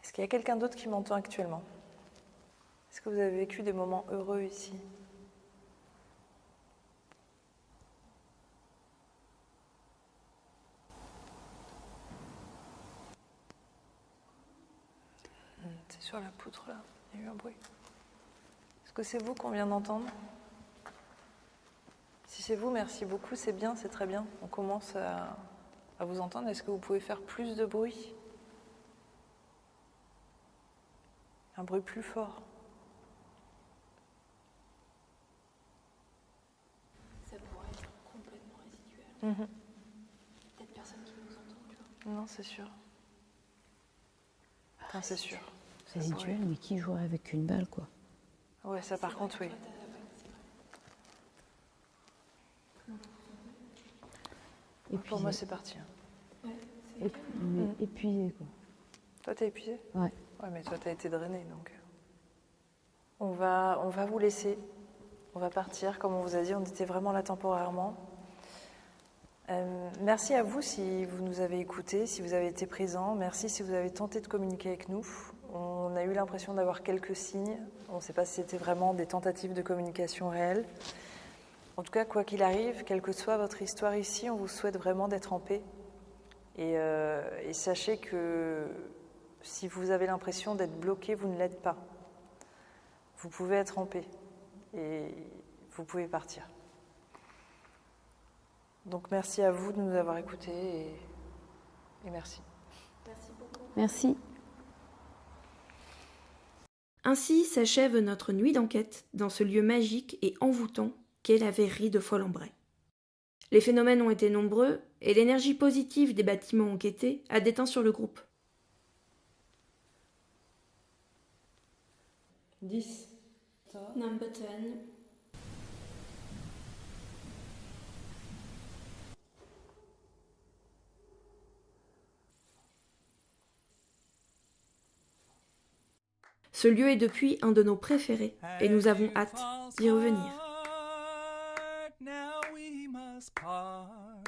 Est-ce qu'il y a quelqu'un d'autre qui m'entend actuellement? Est-ce que vous avez vécu des moments heureux ici? C'est sur la poutre là, il y a eu un bruit. Est-ce que c'est vous qu'on vient d'entendre? Si c'est vous, merci beaucoup, c'est bien, c'est très bien. On commence à à vous entendre. Est-ce que vous pouvez faire plus de bruit? Un bruit plus fort. Ça pourrait être complètement résiduel. Peut-être personne qui nous entend, tu vois. Non, c'est sûr. Enfin, c'est sûr. C'est résiduel, mais qui jouerait avec une balle, quoi? Ouais, ça par contre, oui. Et Pour moi, c'est parti. Épuisé, quoi. Toi, t'es épuisé? Ouais. Ouais, mais toi, t'as été drainé, donc. On va vous laisser. On va partir. Comme on vous a dit, on était vraiment là temporairement. Merci à vous si vous nous avez écoutés, si vous avez été présents. Merci si vous avez tenté de communiquer avec nous. On a eu l'impression d'avoir quelques signes. On ne sait pas si c'était vraiment des tentatives de communication réelles. En tout cas, quoi qu'il arrive, quelle que soit votre histoire ici, on vous souhaite vraiment d'être en paix. Et sachez que si vous avez l'impression d'être bloqué, vous ne l'êtes pas. Vous pouvez être en paix et vous pouvez partir. Donc merci à vous de nous avoir écoutés et merci. Merci beaucoup. Merci. Ainsi s'achève notre nuit d'enquête dans ce lieu magique et envoûtant qu'est la verrerie de Follembray. Les phénomènes ont été nombreux et l'énergie positive des bâtiments enquêtés a déteint sur le groupe. 10. Number 10. Ce lieu est depuis un de nos préférés et nous avons hâte d'y revenir. Now we must part.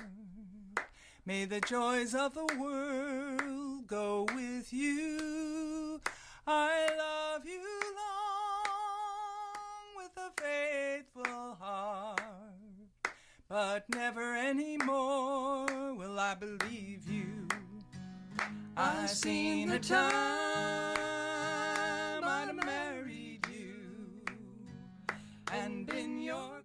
May the joys of the world go with you. I love you long with a faithful heart, but never anymore will I believe you. I've seen the time I'd have married you, and in your